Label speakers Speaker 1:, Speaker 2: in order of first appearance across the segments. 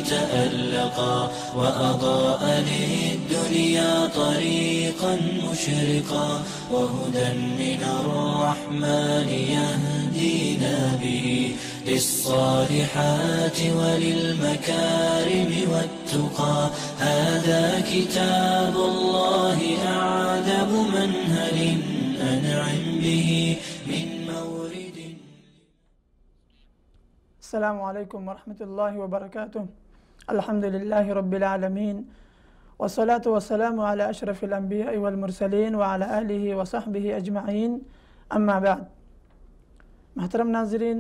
Speaker 1: تألقا وأضاء للدنيا طريقا مشرقا وهدى من الرحمن يهدينا به للصالحات وللمكارم والتقى هذا كتاب الله أعذب منهل أنعم به من مورد.
Speaker 2: السلام عليكم ورحمة الله وبركاته. الحمد لله رب العالمين والصلاة والسلام على أشرف الأنبياء والمرسلين وعلى آله وصحبه أجمعين أما بعد. محترم ناظرین،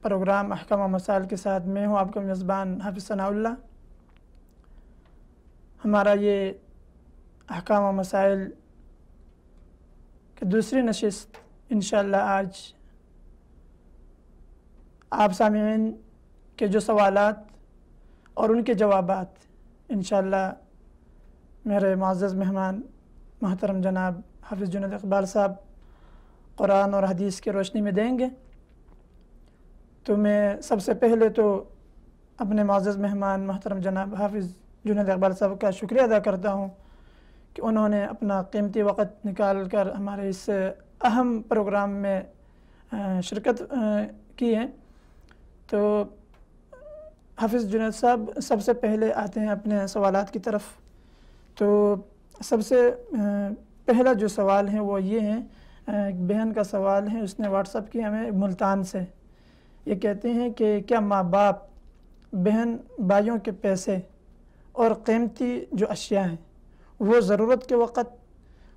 Speaker 2: پروگرام احکام و مسائل کے ساتھ میں ہوں آپ کا میزبان حافظ ثناء اللہ۔ ہمارا یہ احکام و مسائل کی دوسری نشست انشاءاللہ آج آپ سامعین کے جو سوالات اور ان کے جوابات انشاءاللہ میرے معزز مہمان محترم جناب حافظ جنید اقبال صاحب قرآن اور حدیث کی روشنی میں دیں گے۔ تو میں سب سے پہلے تو اپنے معزز مہمان محترم جناب حافظ جنید اقبال صاحب کا شکریہ ادا کرتا ہوں کہ انہوں نے اپنا قیمتی وقت نکال کر ہمارے اس اہم پروگرام میں شرکت کی ہے۔ تو حافظ جنید صاحب سب سے پہلے آتے ہیں اپنے سوالات کی طرف۔ تو سب سے پہلا جو سوال ہے وہ یہ ہے، ایک بہن کا سوال ہے، اس نے واٹس اپ کی ہمیں ملتان سے۔ یہ کہتے ہیں کہ کیا ماں باپ بہن بھائیوں کے پیسے اور قیمتی جو اشیاء ہیں وہ ضرورت کے وقت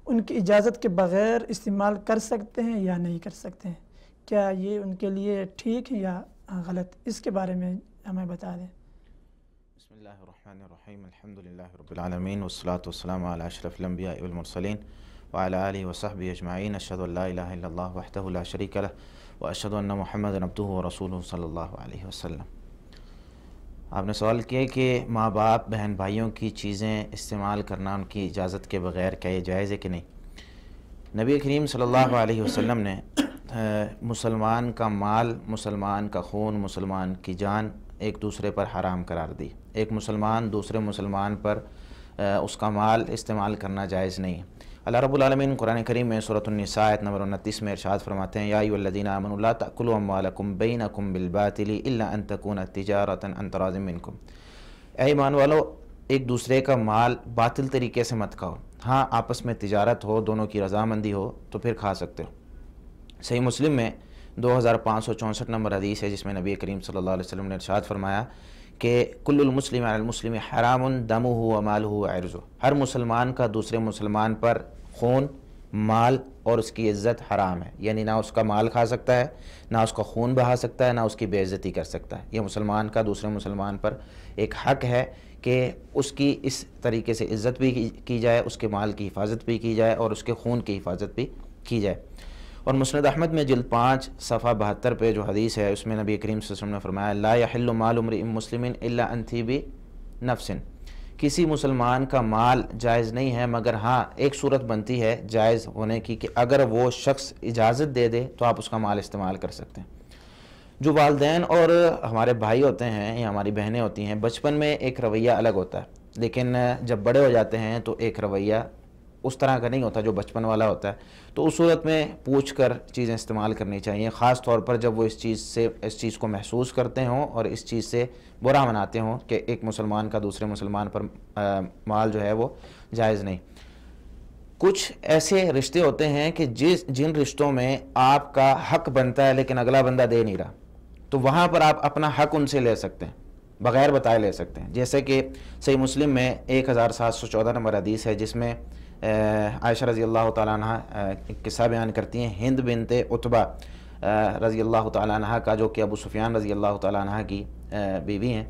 Speaker 2: ان کی اجازت کے بغیر استعمال کر سکتے ہیں یا نہیں کر سکتے ہیں؟ کیا یہ ان کے لیے ٹھیک ہے یا غلط؟ اس کے بارے میں ہمیں بتا دیں۔
Speaker 3: بسم اللہ الرحمن الرحیم، الحمدللہ رب العالمین والصلاة والسلام علی اشرف الانبیاء والمرسلین وعلی آلہ وصحبہ اجمعین۔ اشہد ان لا الہ الا اللہ وحدہ لا شریک لہ واشہد ان محمد عبدہ ورسولہ صلی اللہ علیہ وسلم۔ آپ نے سوال کیا کہ ماں باپ بہن بھائیوں کی چیزیں استعمال کرنا ان کی اجازت کے بغیر کیا یہ جائز ہے کہ نہیں؟ نبی کریم صلی اللہ علیہ وسلم نے مسلمان کا مال، مسلمان کا خون، مسلمان کی جان ایک دوسرے پر حرام قرار دی۔ ایک مسلمان دوسرے مسلمان پر اس کا مال استعمال کرنا جائز نہیں ہے۔ اللہ رب العالمین قرآن کریم میں سورۃ النساء آیت نمبر 29 میں ارشاد فرماتے ہیں، یا ایھا الذین آمنوا لا تأکلوا اموالکم بینکم بالباطل الا ان تکون تجارۃ عن تراض منکم۔ اے ایمان والو، ایک دوسرے کا مال باطل طریقے سے مت کھاؤ، ہاں آپس میں تجارت ہو، دونوں کی رضامندی ہو تو پھر کھا سکتے ہو۔ صحیح مسلم میں 2564 نمبر حدیث ہے جس میں نبی کریم صلی اللہ علیہ وسلم نے ارشاد فرمایا کہ کل المسلم علی المسلم حرام دمہ ومالہ وعرضہ، ہر مسلمان کا دوسرے مسلمان پر خون، مال اور اس کی عزت حرام ہے، یعنی نہ اس کا مال کھا سکتا ہے، نہ اس کا خون بہا سکتا ہے، نہ اس کی بے عزتی کر سکتا ہے۔ یہ مسلمان کا دوسرے مسلمان پر ایک حق ہے کہ اس کی اس طریقے سے عزت بھی کی جائے، اس کے مال کی حفاظت بھی کی جائے اور اس کے خون کی حفاظت بھی کی جائے۔ اور مسند احمد میں جلد 5 صفحہ 72 پہ جو حدیث ہے اس میں نبی کریم صلی اللہ علیہ وسلم نے فرمایا، لا یحل مال امرئ مسلم الا ان طیب نفس، کسی مسلمان کا مال جائز نہیں ہے مگر ہاں ایک صورت بنتی ہے جائز ہونے کی کہ اگر وہ شخص اجازت دے دے تو آپ اس کا مال استعمال کر سکتے ہیں۔ جو والدین اور ہمارے بھائی ہوتے ہیں یا ہماری بہنیں ہوتی ہیں، بچپن میں ایک رویہ الگ ہوتا ہے، لیکن جب بڑے ہو جاتے ہیں تو ایک رویہ اس طرح کا نہیں ہوتا جو بچپن والا ہوتا ہے۔ تو اس صورت میں پوچھ کر چیزیں استعمال کرنی چاہیے، خاص طور پر جب وہ اس چیز کو محسوس کرتے ہوں اور اس چیز سے برا مناتے ہوں کہ ایک مسلمان کا دوسرے مسلمان پر مال جو ہے وہ جائز نہیں۔ کچھ ایسے رشتے ہوتے ہیں کہ جن رشتوں میں آپ کا حق بنتا ہے لیکن اگلا بندہ دے نہیں رہا، تو وہاں پر آپ اپنا حق ان سے لے سکتے ہیں، بغیر بتائے لے سکتے ہیں۔ جیسے کہ صحیح مسلم میں 1714 نمبر حدیث ہے جس میں عائشہ رضی اللہ تعالیٰ عنہ ایک قصہ بیان کرتی ہیں، ہند بنت عتبہ رضی اللہ تعالیٰ عنہ کا، جو کہ ابو سفیان رضی اللہ تعالیٰ عنہ کی بیوی ہیں،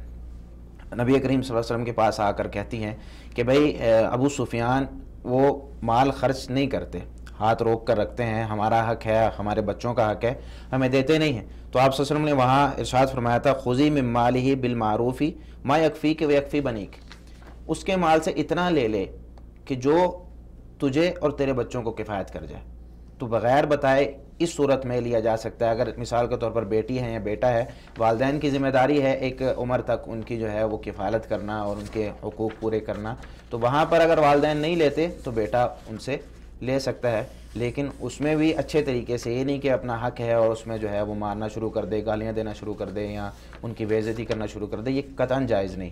Speaker 3: نبی کریم صلی اللہ علیہ وسلم کے پاس آ کر کہتی ہیں کہ بھئی ابو سفیان وہ مال خرچ نہیں کرتے، ہاتھ روک کر رکھتے ہیں، ہمارا حق ہے، ہمارے بچوں کا حق ہے، ہمیں دیتے نہیں ہیں۔ تو آپ صلی اللہ علیہ وسلم نے وہاں ارشاد فرمایا تھا، خذی من مالہ بالمعروف ما یکفیک ویکفی بنیک، اس کے مال سے اتنا لے لے کہ جو تجھے اور تیرے بچوں کو کفایت کر جائے۔ تو بغیر بتائے اس صورت میں لیا جا سکتا ہے. اگر مثال کے طور پر بیٹی ہے یا بیٹا ہے، والدین کی ذمہ داری ہے ایک عمر تک ان کی جو ہے وہ کفالت کرنا اور ان کے حقوق پورے کرنا، تو وہاں پر اگر والدین نہیں لیتے تو بیٹا ان سے لے سکتا ہے. لیکن اس میں بھی اچھے طریقے سے، یہ نہیں کہ اپنا حق ہے اور اس میں جو ہے وہ مارنا شروع کر دے، گالیاں دینا شروع کر دے یا ان کی بے عزتی کرنا شروع کر دے، یہ قطعاً جائز نہیں.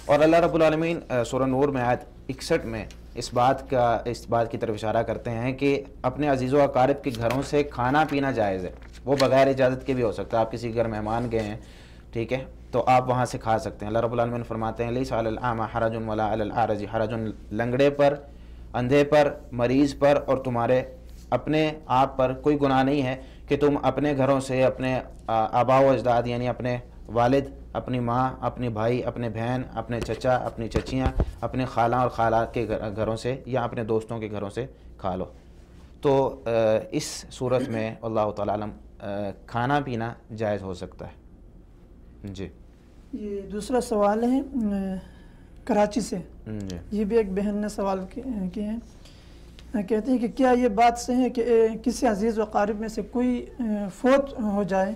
Speaker 3: اور اللہ رب العالمین سورہ نور میں آیت 61 میں اس بات کی طرف اشارہ کرتے ہیں کہ اپنے عزیز و اقارب کے گھروں سے کھانا پینا جائز ہے. وہ بغیر اجازت کے بھی ہو سکتا ہے. آپ کسی گھر مہمان گئے ہیں، ٹھیک ہے، تو آپ وہاں سے کھا سکتے ہیں. اللہ رب العالمین فرماتے ہیں لیس علی الاعمى حرج ولا علی الاعرج حرج، لنگڑے پر، اندھے پر، مریض پر اور تمہارے اپنے آپ پر کوئی گناہ نہیں ہے کہ تم اپنے گھروں سے اپنے آباء و اجداد یعنی اپنے والد، اپنی ماں، اپنے بھائی، اپنے بہن، اپنے چچا، اپنی چچیاں، اپنے خالہ اور خالات کے گھروں سے یا اپنے دوستوں کے گھروں سے کھا لو. تو اس صورت میں اللہ تعالیٰ عالم کھانا پینا جائز ہو سکتا ہے. جی
Speaker 2: یہ دوسرا سوال ہے کراچی سے.
Speaker 3: جی
Speaker 2: یہ بھی ایک بہن نے سوال کیے ہیں. کہتے ہیں کہ کیا یہ بات صحیح ہے کہ کسی عزیز و قارب میں سے کوئی فوت ہو جائے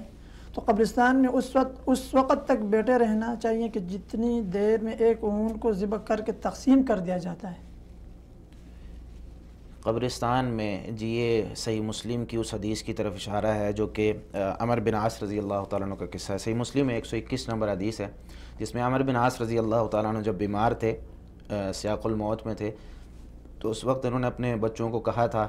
Speaker 2: تو قبرستان میں اس وقت تک بیٹھے رہنا چاہیے کہ جتنی دیر میں ایک اونٹ کو ذبح کر کے تقسیم کر دیا جاتا ہے؟
Speaker 3: قبرستان میں جی، یہ صحیح مسلم کی اس حدیث کی طرف اشارہ ہے جو کہ عمر بن عاص رضی اللہ تعالیٰ عنہ کا قصہ ہے. صحیح مسلم میں 121 نمبر حدیث ہے جس میں عمر بن عاص رضی اللہ تعالیٰ عنہ جب بیمار تھے، سیاق الموت میں تھے، تو اس وقت انہوں نے اپنے بچوں کو کہا تھا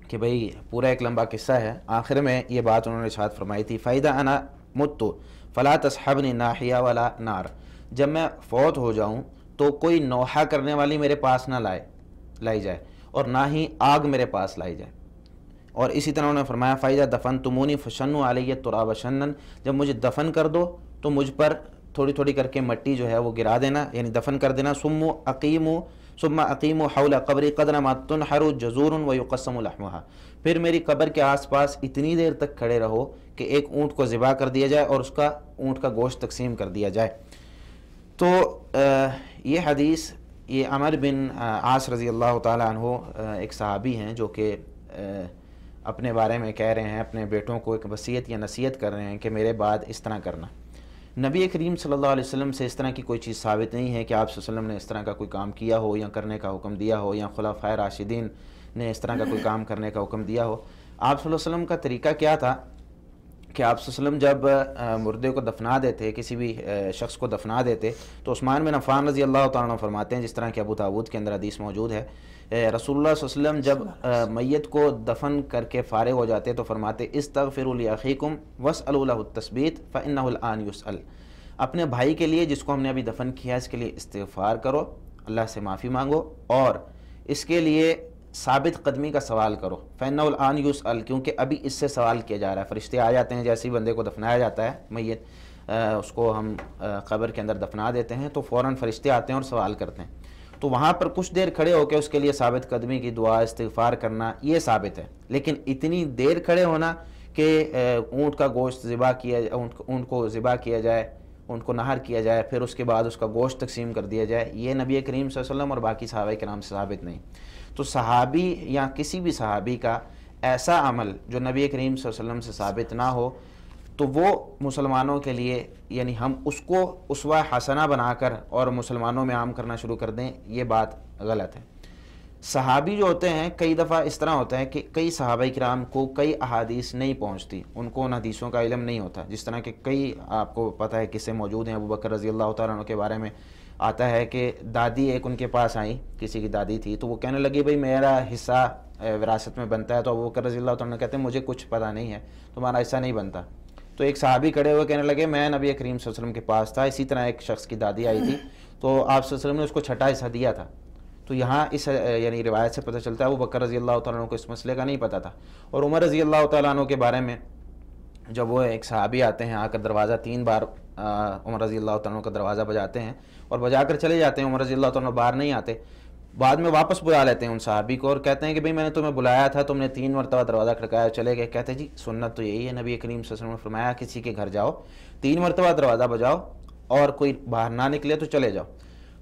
Speaker 3: کہ بھئی پورا ایک لمبا قصہ ہے. آخر میں یہ بات انہوں نے ارشاد فرمائی تھی فَإِذَا أَنَا مُتُّ فَلَا تَصْحَبْنِي نَاحِيَةٌ وَلَا نَارٌ، جب میں فوت ہو جاؤں تو کوئی نوحہ کرنے والی میرے پاس نہ لائی جائے اور نہ ہی آگ میرے پاس لائی جائے. اور اسی طرح انہوں نے فرمایا فَإِذَا دَفَنْتُمُونِي فَشَنُّوا عَلَيَّ التُّرَابَ شَنًّا، جب مجھے دفن کر دو تو مجھ پر تھوڑی تھوڑی کر کے مٹی جو ہے وہ گرا دینا، یعنی دفن کر دینا. ثم اقیموا حول قبری قدر ما تنحر جزور ویقسم لحمها، پھر میری قبر کے آس پاس اتنی دیر تک کھڑے رہو کہ ایک اونٹ کو ذبح کر دیا جائے اور اس کا اونٹ کا گوشت تقسیم کر دیا جائے. تو یہ حدیث، یہ عمر بن عاص رضی اللہ تعالیٰ عنہ ایک صحابی ہیں جو کہ اپنے بارے میں کہہ رہے ہیں، اپنے بیٹوں کو ایک وصیت یا نصیحت کر رہے ہیں کہ میرے بعد اس طرح کرنا. نبی کریم صلی اللہ علیہ وسلم سے اس طرح کی کوئی چیز ثابت نہیں ہے کہ آپ صلی اللہ علیہ وسلم نے اس طرح کا کوئی کام کیا ہو یا کرنے کا حکم دیا ہو، یا خلفائے راشدین نے اس طرح کا کوئی کام کرنے کا حکم دیا ہو. آپ صلی اللہ علیہ وسلم کا طریقہ کیا تھا کہ آپ صلی اللہ علیہ وسلم جب مردے کو دفنا دیتے، کسی بھی شخص کو دفنا دیتے، تو عثمان بن عفان رضی اللہ تعالیٰ عنہ فرماتے ہیں، جس طرح کہ ابو داؤد کے اندر حدیث موجود ہے، رسول اللہ صلی اللہ علیہ وسلم جب میت کو دفن کر کے فارغ ہو جاتے تو فرماتے استغفروا لاخیکم واسألوا له التثبیت فإنه الآن يسأل، اپنے بھائی کے لیے جس کو ہم نے ابھی دفن کیا اس کے لیے استغفار کرو، اللہ سے معافی مانگو اور اس کے لیے ثابت قدمی کا سوال کرو. فإنه الآن يسأل، کیونکہ ابھی اس سے سوال کیا جا رہا ہے. فرشتے آ جاتے ہیں جیسے ہی بندے کو دفنایا جاتا ہے، میت اس کو ہم قبر کے اندر دفنا دیتے ہیں تو فوراً فرشتے آتے ہیں اور سوال کرتے ہیں. تو وہاں پر کچھ دیر کھڑے ہو کے اس کے لیے ثابت قدمی کی دعا، استغفار کرنا، یہ ثابت ہے. لیکن اتنی دیر کھڑے ہونا کہ اونٹ کا گوشت ذبح کیا، اونٹ کو ذبح کیا جائے، اونٹ کو نہر کیا جائے، پھر اس کے بعد اس کا گوشت تقسیم کر دیا جائے، یہ نبی کریم صلی اللہ علیہ وسلم اور باقی صحابہ کرام سے ثابت نہیں. تو صحابی یا کسی بھی صحابی کا ایسا عمل جو نبی کریم صلی اللہ علیہ وسلم سے ثابت نہ ہو تو وہ مسلمانوں کے لیے، یعنی ہم اس کو اسوہ حسنہ بنا کر اور مسلمانوں میں عام کرنا شروع کر دیں، یہ بات غلط ہے. صحابی جو ہوتے ہیں کئی دفعہ اس طرح ہوتا ہے کہ کئی صحابہ کرام کو کئی احادیث نہیں پہنچتی، ان کو ان حدیثوں کا علم نہیں ہوتا. جس طرح کہ کئی آپ کو پتہ ہے قصے موجود ہیں. ابو بکر رضی اللہ تعالیٰ عنہ کے بارے میں آتا ہے کہ دادی ایک ان کے پاس آئیں، کسی کی دادی تھی، تو وہ کہنے لگی بھئی میرا حصہ وراثت میں بنتا ہے. تو ابو بکر رضی اللہ تعالیٰ عنہ کہتے ہیں مجھے کچھ پتہ نہیں ہے، تمہارا حصہ نہیں بنتا. تو ایک صحابی کھڑے ہوئے کہنے لگے میں نبی کریم صلی اللہ علیہ وسلم کے پاس تھا، اسی طرح ایک شخص کی دادی آئی تھی تو آپ صلی اللہ علیہ وسلم نے اس کو چھٹا حصہ دیا تھا. تو یہاں اس یعنی روایت سے پتہ چلتا ہے ابو بکر رضی اللہ تعالیٰ عنہ کو اس مسئلے کا نہیں پتہ تھا. اور عمر رضی اللہ تعالیٰ عنہ کے بارے میں جب وہ ایک صحابی آتے ہیں، آ کر دروازہ 3 بار عمر رضی اللہ تعالیٰ عنہ کا دروازہ بجاتے ہیں اور بجا کر چلے جاتے ہیں، عمر رضی اللہ تعالیٰ عنہ باہر نہیں آتے. بعد میں واپس بلا لیتے ہیں ان صحابی کو اور کہتے ہیں کہ بھئی میں نے تمہیں بلایا تھا، تم نے 3 مرتبہ دروازہ کھڑکایا چلے گئے. کہتے ہیں جی سنت تو یہی ہے، نبی کریم صلی اللہ علیہ وسلم نے فرمایا کسی کے گھر جاؤ 3 مرتبہ دروازہ بجاؤ اور کوئی باہر نہ نکلے تو چلے جاؤ.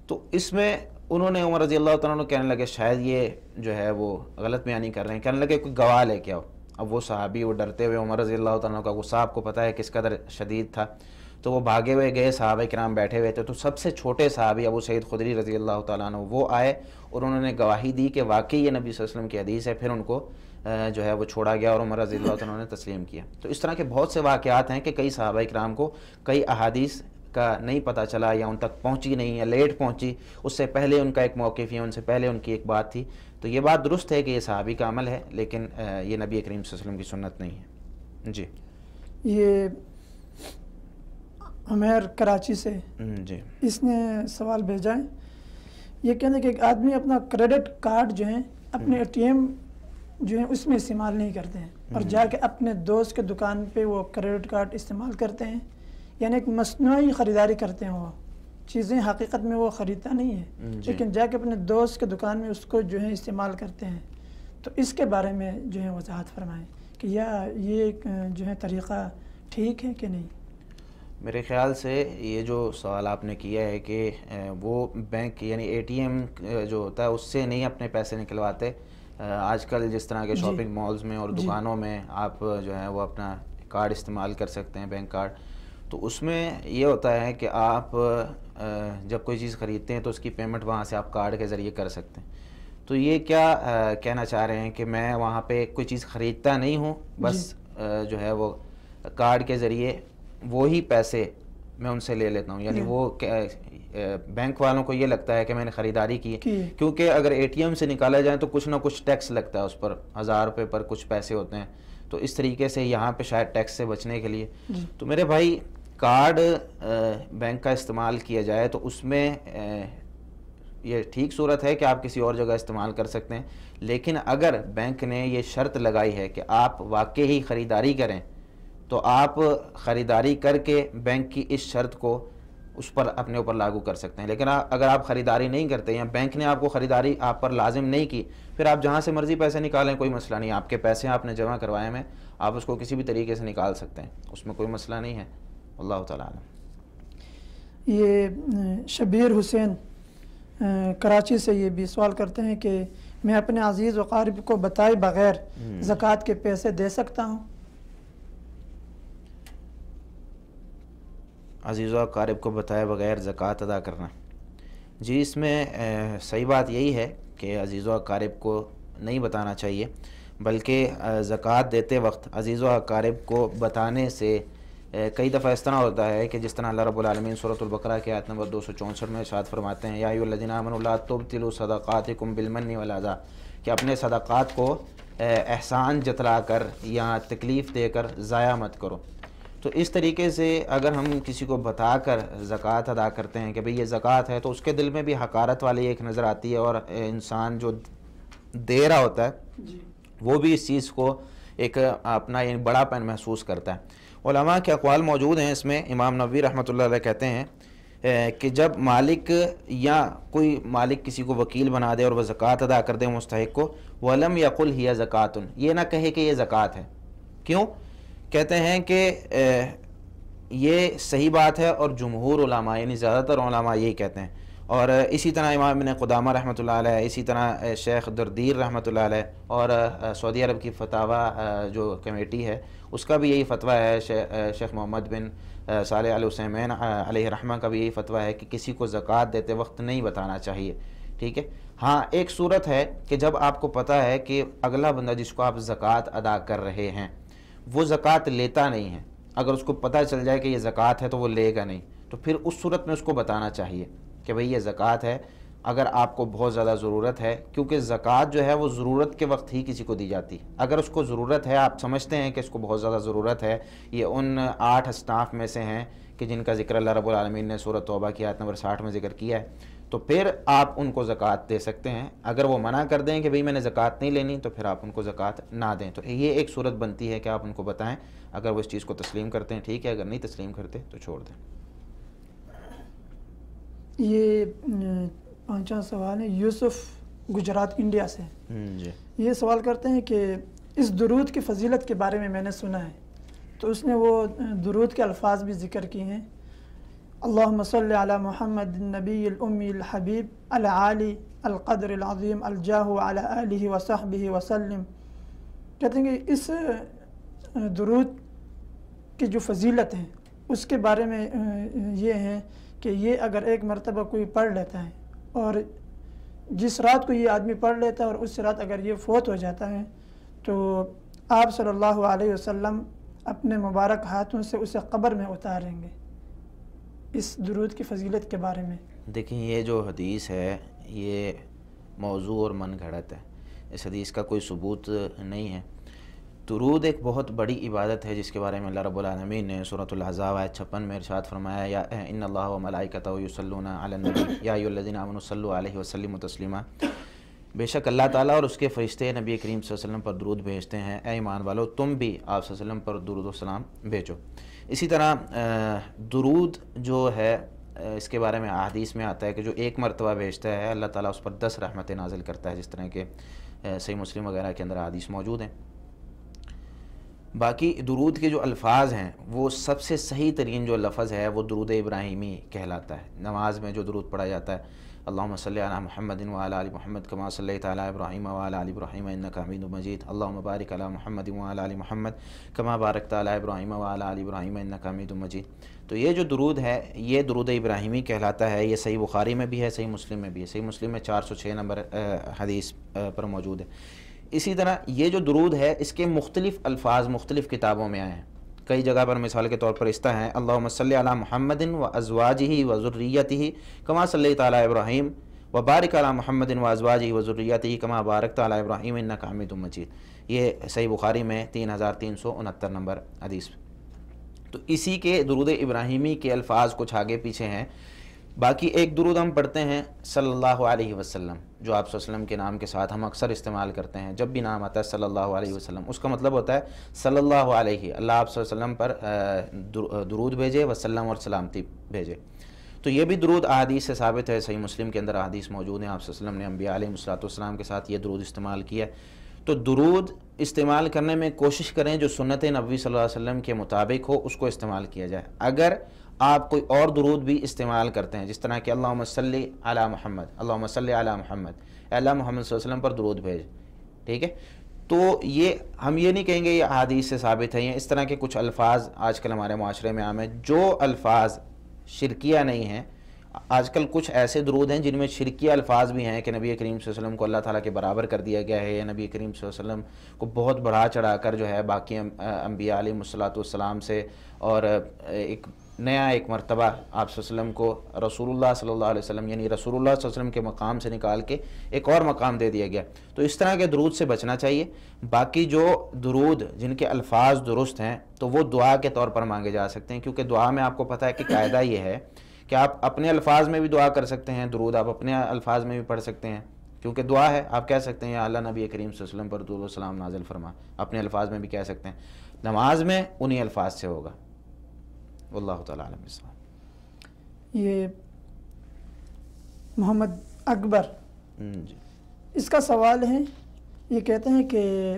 Speaker 3: تو اس میں انہوں نے عمر رضی اللہ تعالیٰ عنہ کہنے لگے شاید یہ جو ہے وہ غلط بیانی کر رہے ہیں، کہنے لگے کوئی گواہ لے کے آؤ. اب وہ صحابی وہ ڈرتے ہوئے عمر رضی اللہ تعالیٰ کا غصہ آپ کو پتہ ہے کس قدر شدید تھا، تو وہ بھاگے ہوئے گئے، صحابہ کرام بیٹھے ہوئے تھے، تو سب سے چھوٹے صحابی ابو سعید خدری رضی اللہ تعالیٰ عنہ وہ آئے اور انہوں نے گواہی دی کہ واقعی یہ نبی صلی اللہ علیہ وسلم کی حدیث ہے، پھر ان کو جو ہے وہ چھوڑا گیا اور عمر رضی اللہ تعالیٰ عنہ نے تسلیم کیا۔ تو اس طرح کے بہت سے واقعات ہیں کہ کئی صحابہ کرام کو کئی احادیث کا نہیں پتہ چلا یا ان تک پہنچی نہیں یا لیٹ پہنچی، اس سے پہلے ان کا ایک موقف یا ان سے پہلے ان کی ایک بات تھی۔ تو یہ بات درست ہے کہ یہ صحابی کا عمل ہے، لیکن یہ نبی کریم صلی اللہ علیہ وسلم کی سنت نہیں ہے۔ جی
Speaker 2: یہ عمیر کراچی سے
Speaker 3: جی
Speaker 2: اس نے سوال بھیجا ہے، یہ کہنا کہ ایک آدمی اپنا کریڈٹ کارڈ جو ہیں اپنے اے ٹی ایم جو ہیں اس میں استعمال نہیں کرتے ہیں اور جا کے اپنے دوست کے دکان پہ وہ کریڈٹ کارڈ استعمال کرتے ہیں، یعنی ایک مصنوعی خریداری کرتے ہیں، وہ چیزیں حقیقت میں وہ خریدتا نہیں ہے لیکن جا کے اپنے دوست کے دکان میں اس کو جو ہے استعمال کرتے ہیں۔ تو اس کے بارے میں جو ہے وضاحت فرمائیں کہ یا یہ جو ہے طریقہ ٹھیک ہے کہ نہیں؟
Speaker 3: میرے خیال سے یہ جو سوال آپ نے کیا ہے کہ وہ بینک یعنی اے ٹی ایم جو ہوتا ہے اس سے نہیں اپنے پیسے نکلواتے، آج کل جس طرح کے شاپنگ مالز میں اور دکانوں میں آپ جو ہے وہ اپنا کارڈ استعمال کر سکتے ہیں، بینک کارڈ، تو اس میں یہ ہوتا ہے کہ آپ جب کوئی چیز خریدتے ہیں تو اس کی پیمنٹ وہاں سے آپ کارڈ کے ذریعے کر سکتے ہیں۔ تو یہ کیا کہنا چاہ رہے ہیں کہ میں وہاں پہ کوئی چیز خریدتا نہیں ہوں، بس جو ہے وہ کارڈ کے ذریعے وہی پیسے میں ان سے لے لیتا ہوں، یعنی وہ بینک والوں کو یہ لگتا ہے کہ میں نے خریداری کی، کیونکہ اگر اے ٹی ایم سے نکالا جائے تو کچھ نہ کچھ ٹیکس لگتا ہے اس پر، 1000 روپے پر کچھ پیسے ہوتے ہیں، تو اس طریقے سے یہاں پہ شاید ٹیکس سے بچنے کے لیے تو میرے بھائی کارڈ بینک کا استعمال کیا جائے تو اس میں یہ ٹھیک صورت ہے کہ آپ کسی اور جگہ استعمال کر سکتے ہیں، لیکن اگر بینک نے یہ شرط لگائی ہے کہ آپ واقعی خریداری کریں تو آپ خریداری کر کے بینک کی اس شرط کو اس پر اپنے اوپر لاگو کر سکتے ہیں، لیکن اگر آپ خریداری نہیں کرتے یا بینک نے آپ کو خریداری آپ پر لازم نہیں کی، پھر آپ جہاں سے مرضی پیسے نکالیں، کوئی مسئلہ نہیں، آپ کے پیسے آپ نے جمع کروائے میں، آپ اس کو کسی بھی طریقے سے نکال سکتے ہیں، اس میں کوئی مسئلہ نہیں ہے، اللہ تعالیٰ عالم۔
Speaker 2: یہ شبیر حسین کراچی سے یہ بھی سوال کرتے ہیں کہ میں اپنے عزیز و قارب کو بتائے بغیر زکوٰۃ کے پیسے دے سکتا ہوں؟
Speaker 3: عزیز و اقارب کو بتائے بغیر زکوٰۃ ادا کرنا، جی اس میں صحیح بات یہی ہے کہ عزیز و اقارب کو نہیں بتانا چاہیے، بلکہ زکوٰۃ دیتے وقت عزیز و اقارب کو بتانے سے کئی دفعہ اس طرح ہوتا ہے کہ جس طرح اللہ رب العالمین سورۃ البقرہ کی آیت نمبر 264 میں ارشاد فرماتے ہیں، یا ایھا الذین آمنوا لا تبطلوا صدقاتکم بالمن والأذی، کہ اپنے صدقات کو احسان جتلا کر یا تکلیف دے کر ضائع مت کرو۔ تو اس طریقے سے اگر ہم کسی کو بتا کر زکوٰۃ ادا کرتے ہیں کہ بھئی یہ زکوٰۃ ہے، تو اس کے دل میں بھی حقارت والی ایک نظر آتی ہے، اور انسان جو دے رہا ہوتا ہے وہ بھی اس چیز کو ایک اپنا بڑا پن محسوس کرتا ہے۔ علماء کے اقوال موجود ہیں اس میں، امام نووی رحمۃ اللہ علیہ کہتے ہیں کہ جب مالک یا کوئی مالک کسی کو وکیل بنا دے اور وہ زکوٰۃ ادا کر دے مستحق کو، وَلَمْ يَقُلْ هِيَ زَكَاةٌ، یہ نہ کہے کہ یہ زکوٰۃ ہے، کیوں؟ کہتے ہیں کہ یہ صحیح بات ہے، اور جمہور علماء یعنی زیادہ تر علماء یہی کہتے ہیں، اور اسی طرح امام ابن قدامہ رحمۃ اللہ علیہ، اسی طرح شیخ دردیر رحمۃ اللہ علیہ، اور سعودی عرب کی فتاوی جو کمیٹی ہے اس کا بھی یہی فتویٰ ہے، شیخ محمد بن صالح العثیمین علیہ رحمہ کا بھی یہی فتویٰ ہے کہ کسی کو زکوٰۃ دیتے وقت نہیں بتانا چاہیے، ٹھیک ہے۔ ہاں ایک صورت ہے کہ جب آپ کو پتہ ہے کہ اگلا بندہ جس کو آپ زکوٰۃ ادا کر رہے ہیں وہ زکوٰۃ لیتا نہیں ہے، اگر اس کو پتہ چل جائے کہ یہ زکوٰۃ ہے تو وہ لے گا نہیں، تو پھر اس صورت میں اس کو بتانا چاہیے کہ بھئی یہ زکوٰۃ ہے، اگر آپ کو بہت زیادہ ضرورت ہے، کیونکہ زکوٰۃ جو ہے وہ ضرورت کے وقت ہی کسی کو دی جاتی ہے، اگر اس کو ضرورت ہے، آپ سمجھتے ہیں کہ اس کو بہت زیادہ ضرورت ہے، یہ ان 8 اصناف میں سے ہیں کہ جن کا ذکر اللہ رب العالمین نے سورۃ توبہ کی آیت نمبر 60 میں ذکر کیا ہے، تو پھر آپ ان کو زکوٰۃ دے سکتے ہیں۔ اگر وہ منع کر دیں کہ بھئی میں نے زکوٰۃ نہیں لینی، تو پھر آپ ان کو زکوٰۃ نہ دیں، تو یہ ایک صورت بنتی ہے کہ آپ ان کو بتائیں، اگر وہ اس چیز کو تسلیم کرتے ہیں ٹھیک ہے، اگر نہیں تسلیم کرتے تو چھوڑ دیں۔
Speaker 2: یہ 5واں سوال ہے یوسف گجرات انڈیا سے،
Speaker 3: جی
Speaker 2: یہ سوال کرتے ہیں کہ اس درود کی فضیلت کے بارے میں میں نے سنا ہے، تو اس نے وہ درود کے الفاظ بھی ذکر کیے ہیں، اللہم صلی علی محمد النبی الامی الحبیب العالی القدر العظیم الجاہ علی آلہ وصحبہ وسلم، کہتے ہیں کہ اس درود کی جو فضیلت ہے اس کے بارے میں یہ ہے کہ یہ اگر ایک مرتبہ کوئی پڑھ لیتا ہے اور جس رات کو یہ آدمی پڑھ لیتا ہے اور اس رات اگر یہ فوت ہو جاتا ہے تو آپ صلی اللہ علیہ وسلم اپنے مبارک ہاتھوں سے اسے قبر میں اتاریں گے. اس درود کی فضیلت کے بارے میں
Speaker 3: دیکھیں، یہ جو حدیث ہے یہ موضوع اور من گھڑت ہے، اس حدیث کا کوئی ثبوت نہیں ہے. درود ایک بہت بڑی عبادت ہے جس کے بارے میں اللہ رب العالمین نے سورۃ الاحزاب آیت 56 میں ارشاد فرمایا، یا ان اللہ و ملائکتہ یصلون علی النبی یا ایھا الذین آمنوا صلوا علیہ وسلموا تسلیما، بے شک اللہ تعالیٰ اور اس کے فرشتے نبی کریم صلی اللہ علیہ وسلم پر درود بھیجتے ہیں، اے ایمان والو تم بھی آپ صلی اللہ علیہ وسلم پر درود و سلام بھیجو. اسی طرح درود جو ہے اس کے بارے میں احادیث میں آتا ہے کہ جو ایک مرتبہ بھیجتا ہے اللہ تعالیٰ اس پر 10 رحمتیں نازل کرتا ہے، جس طرح کہ صحیح مسلم وغیرہ کے اندر احادیث موجود ہیں. باقی درود کے جو الفاظ ہیں وہ سب سے صحیح ترین جو لفظ ہے وہ درود ابراہیمی کہلاتا ہے. نماز میں جو درود پڑھا جاتا ہے، اللہم صلی علی محمد وعلی آل محمد کما صلیت علی ابراہیم وعلی آل ابراہیم انک حمید مجید، اللہم بارک علی محمد وعلی آل محمد کما بارکت علی ابراہیم وعلی آل ابراہیم انک حمید مجید. تو یہ جو درود ہے یہ درود ابراہیمی کہلاتا ہے. یہ صحیح بخاری میں بھی ہے، صحیح مسلم میں بھی ہے. صحیح مسلم میں 406 نمبر حدیث پر موجود ہے. اسی طرح یہ جو درود ہے اس کے مختلف الفاظ مختلف کتابوں میں آئے ہیں. کئی جگہ پر مثال کے طور پر اس طرح ہے، اللہم صلی علی محمد و ازواجہ و ذریتہ کما صلیت علی ابراہیم و بارک علی محمد و ازواجہ و ذریتہ کما بارکت علی ابراہیم انک حمید مجید. یہ صحیح بخاری میں 3369 نمبر حدیث. تو اسی کے درود ابراہیمی کے الفاظ کچھ آگے پیچھے ہیں. باقی ایک درود ہم پڑھتے ہیں صلی اللہ علیہ وسلم، جو آپ صلی اللہ علیہ وسلم کے نام کے ساتھ ہم اکثر استعمال کرتے ہیں. جب بھی نام آتا ہے صلی اللہ علیہ وسلم، اس کا مطلب ہوتا ہے صلی اللہ علیہ، اللہ آپ صلی اللہ علیہ وسلم پر درود بھیجے، وسلم اور سلامتی بھیجے. تو یہ بھی درود احادیث سے ثابت ہے. صحیح مسلم کے اندر احادیث موجود ہیں، آپ صلی اللہ علیہ وسلم نے انبیاء علیہ السلام کے ساتھ یہ درود استعمال کیا. تو درود استعمال کرنے میں کوشش کریں جو سنت نبوی صلی اللہ علیہ وسلم کے مطابق ہو اس کو استعمال کیا جائے. اگر آپ کوئی اور درود بھی استعمال کرتے ہیں، جس طرح کہ اللہم صلی علی محمد، اللہم صلی علی محمد، اے اللہ محمد صلی اللہ علیہ وسلم پر درود بھیج، ٹھیک ہے، تو یہ ہم یہ نہیں کہیں گے یہ احادیث سے ثابت ہے. یہ اس طرح کے کچھ الفاظ آج کل ہمارے معاشرے میں عام ہیں جو الفاظ شرکیہ نہیں ہیں. آج کل کچھ ایسے درود ہیں جن میں شرکیہ الفاظ بھی ہیں کہ نبی کریم صلی اللہ علیہ وسلم کو اللہ تعالیٰ کے برابر کر دیا گیا ہے، یا نبی کریم صلی اللہ علیہ وسلم کو بہت بڑھا چڑھا کر جو ہے باقی انبیاء علیہ السلام سے، اور ایک نیا ایک مرتبہ آپ صلی اللہ علیہ وسلم کو رسول اللہ صلی اللہ علیہ وسلم یعنی رسول اللہ صلی اللہ علیہ وسلم کے مقام سے نکال کے ایک اور مقام دے دیا گیا. تو اس طرح کے درود سے بچنا چاہیے. باقی جو درود جن کے الفاظ درست ہیں تو وہ دعا کے طور پر مانگے جا سکتے ہیں، کیونکہ دعا میں آپ کو پتہ ہے کہ قاعدہ یہ ہے کہ آپ اپنے الفاظ میں بھی دعا کر سکتے ہیں، درود آپ اپنے الفاظ میں بھی پڑھ سکتے ہیں، کیونکہ دعا ہے. آپ کہہ سکتے ہیں یا اللہ نبی کریم صلی اللہ علیہ وسلم پر درود و سلام نازل فرما، اپنے الفاظ میں بھی کہہ سکتے ہیں. نماز میں انہی الفاظ سے ہوگا. واللہ تعالیٰ عالم بالصواب.
Speaker 2: یہ محمد اکبر
Speaker 3: جی
Speaker 2: اس کا سوال ہے، یہ کہتے ہیں کہ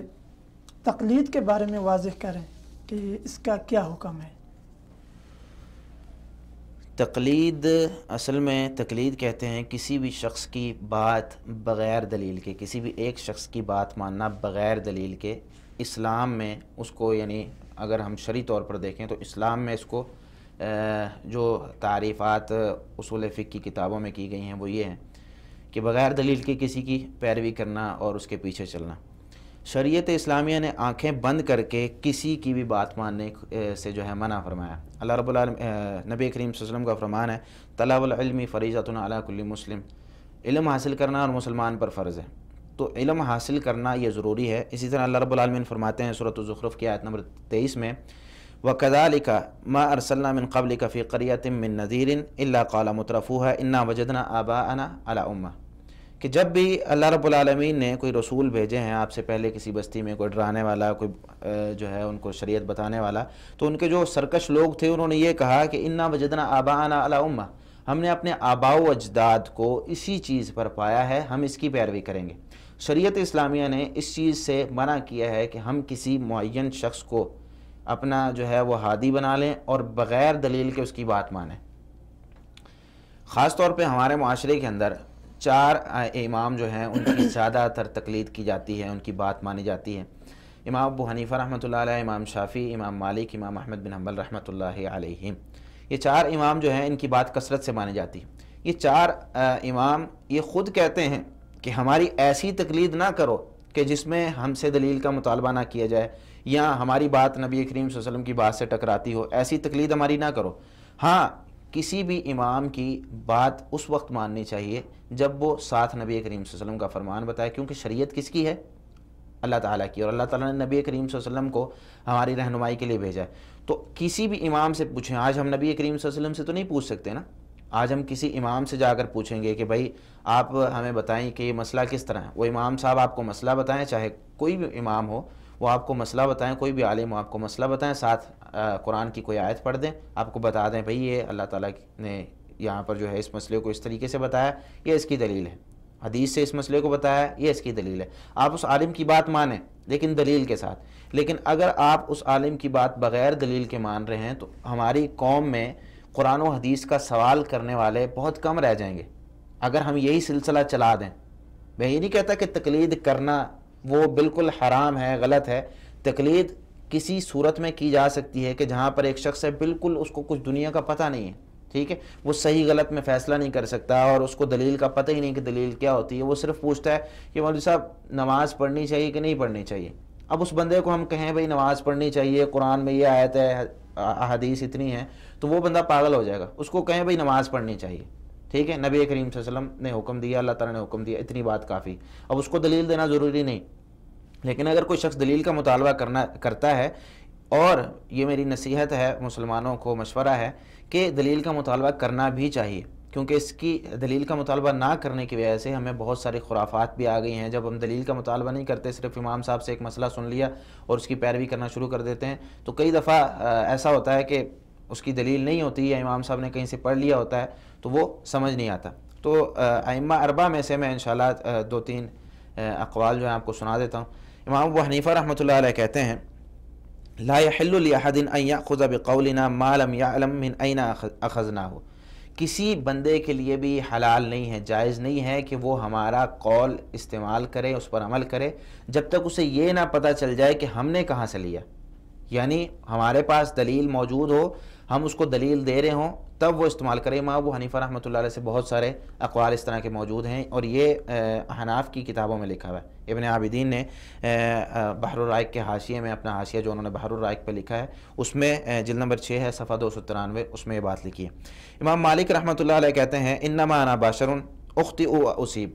Speaker 2: تقلید کے بارے میں واضح کریں کہ اس کا کیا حکم ہے.
Speaker 3: تقلید، اصل میں تقلید کہتے ہیں کسی بھی شخص کی بات بغیر دلیل کے، کسی بھی ایک شخص کی بات ماننا بغیر دلیل کے. اسلام میں اس کو یعنی اگر ہم شرعی طور پر دیکھیں تو اسلام میں اس کو جو تعریفات اصول فقہ کی کتابوں میں کی گئی ہیں وہ یہ ہیں کہ بغیر دلیل کے کسی کی پیروی کرنا اور اس کے پیچھے چلنا. شریعت اسلامیہ نے آنکھیں بند کر کے کسی کی بھی بات ماننے سے جو ہے منع فرمایا. اللہ رب العالمین نبی کریم صلی اللہ علیہ وسلم کا فرمان ہے، طلب العلم فریضۃ علی کل مسلم، علم حاصل کرنا اور مسلمان پر فرض ہے. تو علم حاصل کرنا یہ ضروری ہے. اسی طرح اللہ رب العالمین فرماتے ہیں سورۃ الزخرف کی آیت نمبر 23 میں، وَكَذَلِكَ مَا أَرْسَلْنَا مِن قَبْلِكَ فِي قَرْيَةٍ مِّن نَذِيرٍ إِلَّا قَالَ مُتْرَفُوهَا إِنَّا وَجَدْنَا آبَاءَنَا عَلَىٰ أُمَّةٍ، کہ جب بھی اللہ رب العالمین نے کوئی رسول بھیجے ہیں آپ سے پہلے کسی بستی میں، کوئی ڈرانے والا، کوئی جو ہے ان کو شریعت بتانے والا، تو ان کے جو سرکش لوگ تھے انہوں نے یہ کہا کہ اِنَّا وَجَدْنَا آبَاءَنَا عَلَىٰ أُمَّةٍ، ہم نے اپنے آباء و اجداد کو اسی چیز پر پایا ہے، ہم اس کی پیروی کریں گے. شریعت اسلامیہ نے اس چیز سے منع کیا ہے کہ ہم کسی معین شخص کو اپنا جو ہے وہ ہادی بنا لیں اور بغیر دلیل کے اس کی بات مانیں. خاص طور پہ ہمارے معاشرے کے اندر 4 امام جو ہیں ان کی زیادہ تر تقلید کی جاتی ہے، ان کی بات مانی جاتی ہے. امام ابو حنیفہ رحمۃ اللہ علیہ، امام شافعی، امام مالک، امام احمد بن حنبل رحمۃ اللہ علیہ، یہ 4 امام جو ہیں ان کی بات کثرت سے مانی جاتی ہے۔ یہ 4 امام یہ خود کہتے ہیں کہ ہماری ایسی تقلید نہ کرو کہ جس میں ہم سے دلیل کا مطالبہ نہ کیا جائے یا ہماری بات نبی کریم صلی اللہ علیہ وسلم کی بات سے ٹکراتی ہو، ایسی تقلید ہماری نہ کرو۔ ہاں، کسی بھی امام کی بات اس وقت ماننی چاہیے جب وہ ساتھ نبی کریم صلی اللہ علیہ وسلم کا فرمان بتائے، کیونکہ شریعت کس کی ہے؟ اللہ تعالیٰ کی، اور اللہ تعالیٰ نے نبی کریم صلی اللہ علیہ وسلم کو ہماری رہنمائی کے لیے بھیجا ہے۔ تو کسی بھی امام سے پوچھیں، آج ہم نبی کریم صلی اللہ علیہ وسلم سے تو نہیں پوچھ سکتے نا، آج ہم کسی امام سے جا کر پوچھیں گے کہ بھائی آپ ہمیں بتائیں کہ یہ مسئلہ کس طرح ہے۔ وہ امام صاحب آپ کو مسئلہ بتائیں، چاہے کوئی بھی امام ہو وہ آپ کو مسئلہ بتائیں، کوئی بھی عالم ہو آپ کو مسئلہ بتائیں، ساتھ قرآن کی کوئی آیت پڑھ دیں، آپ کو بتا دیں بھئی یہ اللہ تعالیٰ نے یہاں پر جو ہے اس مسئلے کو اس طریقے سے بتایا، یہ اس کی دلیل ہے، حدیث سے اس مسئلے کو بتایا، یہ اس کی دلیل ہے۔ آپ اس عالم کی بات مانیں لیکن دلیل کے ساتھ۔ لیکن اگر آپ اس عالم کی بات بغیر دلیل کے مان رہے ہیں تو ہماری قوم میں قرآن و حدیث کا سوال کرنے والے بہت کم رہ جائیں گے اگر ہم یہی سلسلہ چلا دیں۔ میں یہ نہیں کہتا کہ تقلید کرنا وہ بالکل حرام ہے، غلط ہے۔ تقلید کسی صورت میں کی جا سکتی ہے کہ جہاں پر ایک شخص ہے بالکل اس کو کچھ دنیا کا پتہ نہیں ہے، ٹھیک ہے، وہ صحیح غلط میں فیصلہ نہیں کر سکتا اور اس کو دلیل کا پتہ ہی نہیں کہ دلیل کیا ہوتی ہے، وہ صرف پوچھتا ہے کہ مولوی صاحب نماز پڑھنی چاہیے کہ نہیں پڑھنی چاہیے۔ اب اس بندے کو ہم کہیں بھئی نماز پڑھنی چاہیے، قرآن میں یہ آیت ہے، احادیث اتنی ہیں، تو وہ بندہ پاگل ہو جائے گا۔ اس کو کہیں بھئی نماز پڑھنی چاہیے، ٹھیک ہے، نبی کریم صلی اللہ علیہ وسلم نے حکم دیا، اللہ تعالیٰ نے حکم دیا، اتنی بات کافی۔ اب اس کو دلیل دینا ضروری نہیں، لیکن اگر کوئی شخص دلیل کا مطالبہ کرتا ہے، اور یہ میری نصیحت ہے مسلمانوں کو، مشورہ ہے کہ دلیل کا مطالبہ کرنا بھی چاہیے، کیونکہ اس کی دلیل کا مطالبہ نہ کرنے کی وجہ سے ہمیں بہت ساری خرافات بھی آ گئی ہیں۔ جب ہم دلیل کا مطالبہ نہیں کرتے، صرف امام صاحب سے ایک مسئلہ سن لیا اور اس کی پیروی کرنا شروع کر دیتے ہیں، تو کئی دفعہ ایسا ہوتا ہے کہ اس کی دلیل نہیں ہوتی یا امام صاحب نے کہیں سے پڑھ لیا ہوتا ہے تو وہ سمجھ نہیں آتا۔ تو ائمہ اربعہ میں سے میں انشاءاللہ 2-3 اقوال جو ہیں آپ کو سنا دیتا ہوں۔ امام ابو حنیفہ رحمۃ اللہ علیہ کہتے ہیں لا يحل لأحد ان يأخذ بقولنا ما لم يعلم من اين اخذناه، کسی بندے کے لیے بھی حلال نہیں ہے، جائز نہیں ہے کہ وہ ہمارا قول استعمال کرے، اس پر عمل کرے جب تک اسے یہ نہ پتہ چل جائے کہ ہم نے کہاں سے لیا۔ یعنی ہمارے پاس دلیل موجود ہو، ہم اس کو دلیل دے رہے ہوں، تب وہ استعمال کرے۔ امام ابو حنیفہ رحمۃ اللہ علیہ سے بہت سارے اقوال اس طرح کے موجود ہیں، اور یہ احناف کی کتابوں میں لکھا ہوا ہے۔ ابن عابدین نے بحر الرائق کے حاشیے میں، اپنا حاشیہ جو انہوں نے بحر الرائق پہ لکھا ہے، اس میں جلد نمبر 6 ہے، صفحہ 293، اس میں یہ بات لکھی ہے۔ امام مالک رحمۃ اللہ علیہ کہتے ہیں انما انا بشر اخطئ واصیب،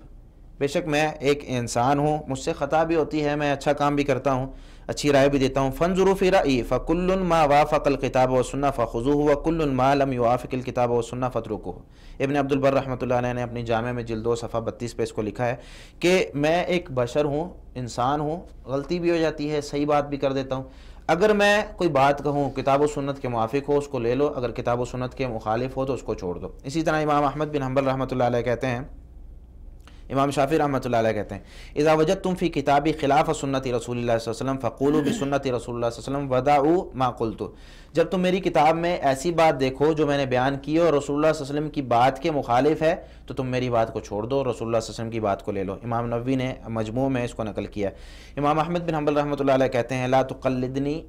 Speaker 3: بے شک میں ایک انسان ہوں، مجھ سے خطا بھی ہوتی ہے، میں اچھا کام بھی کرتا ہوں، اچھی رائے بھی دیتا ہوں۔ فانظروا فی رأیی فکل ما وافق الکتاب والسنہ فخذوہ وکل ما لم یوافق الکتاب والسنہ فاترکوہ۔ ابن عبد البر رحمۃ اللہ علیہ نے اپنی جامع میں جلد 2 صفحہ 32 پہ اس کو لکھا ہے کہ میں ایک بشر ہوں، انسان ہوں، غلطی بھی ہو جاتی ہے، صحیح بات بھی کر دیتا ہوں۔ اگر میں کوئی بات کہوں کتاب و سنت کے موافق ہو اس کو لے لو، اگر کتاب و سنت کے مخالف ہو تو اس کو چھوڑ دو۔ اسی طرح امام احمد بن حنبل رحمۃ اللہ علیہ کہتے ہیں، امام شافعی رحمۃ اللہ علیہ کہتے ہیں اذا وجدتم فی کتابی خلاف سنت رسول اللہ صلی اللہ علیہ وسلم فقولوا بسنت رسول اللہ صلی اللہ علیہ وسلم ودعوا ما قلت، جب تم میری کتاب میں ایسی بات دیکھو جو میں نے بیان کی اور رسول اللہ صلی اللہ علیہ وسلم کی بات کے مخالف ہے تو تم میری بات کو چھوڑ دو، رسول اللہ صلی اللہ علیہ وسلم کی بات کو لے لو۔ امام نووی نے مجموع میں اس کو نقل کیا۔ امام احمد بن حنبل رحمۃ اللہ علیہ کہتے ہیں لا تقلدنی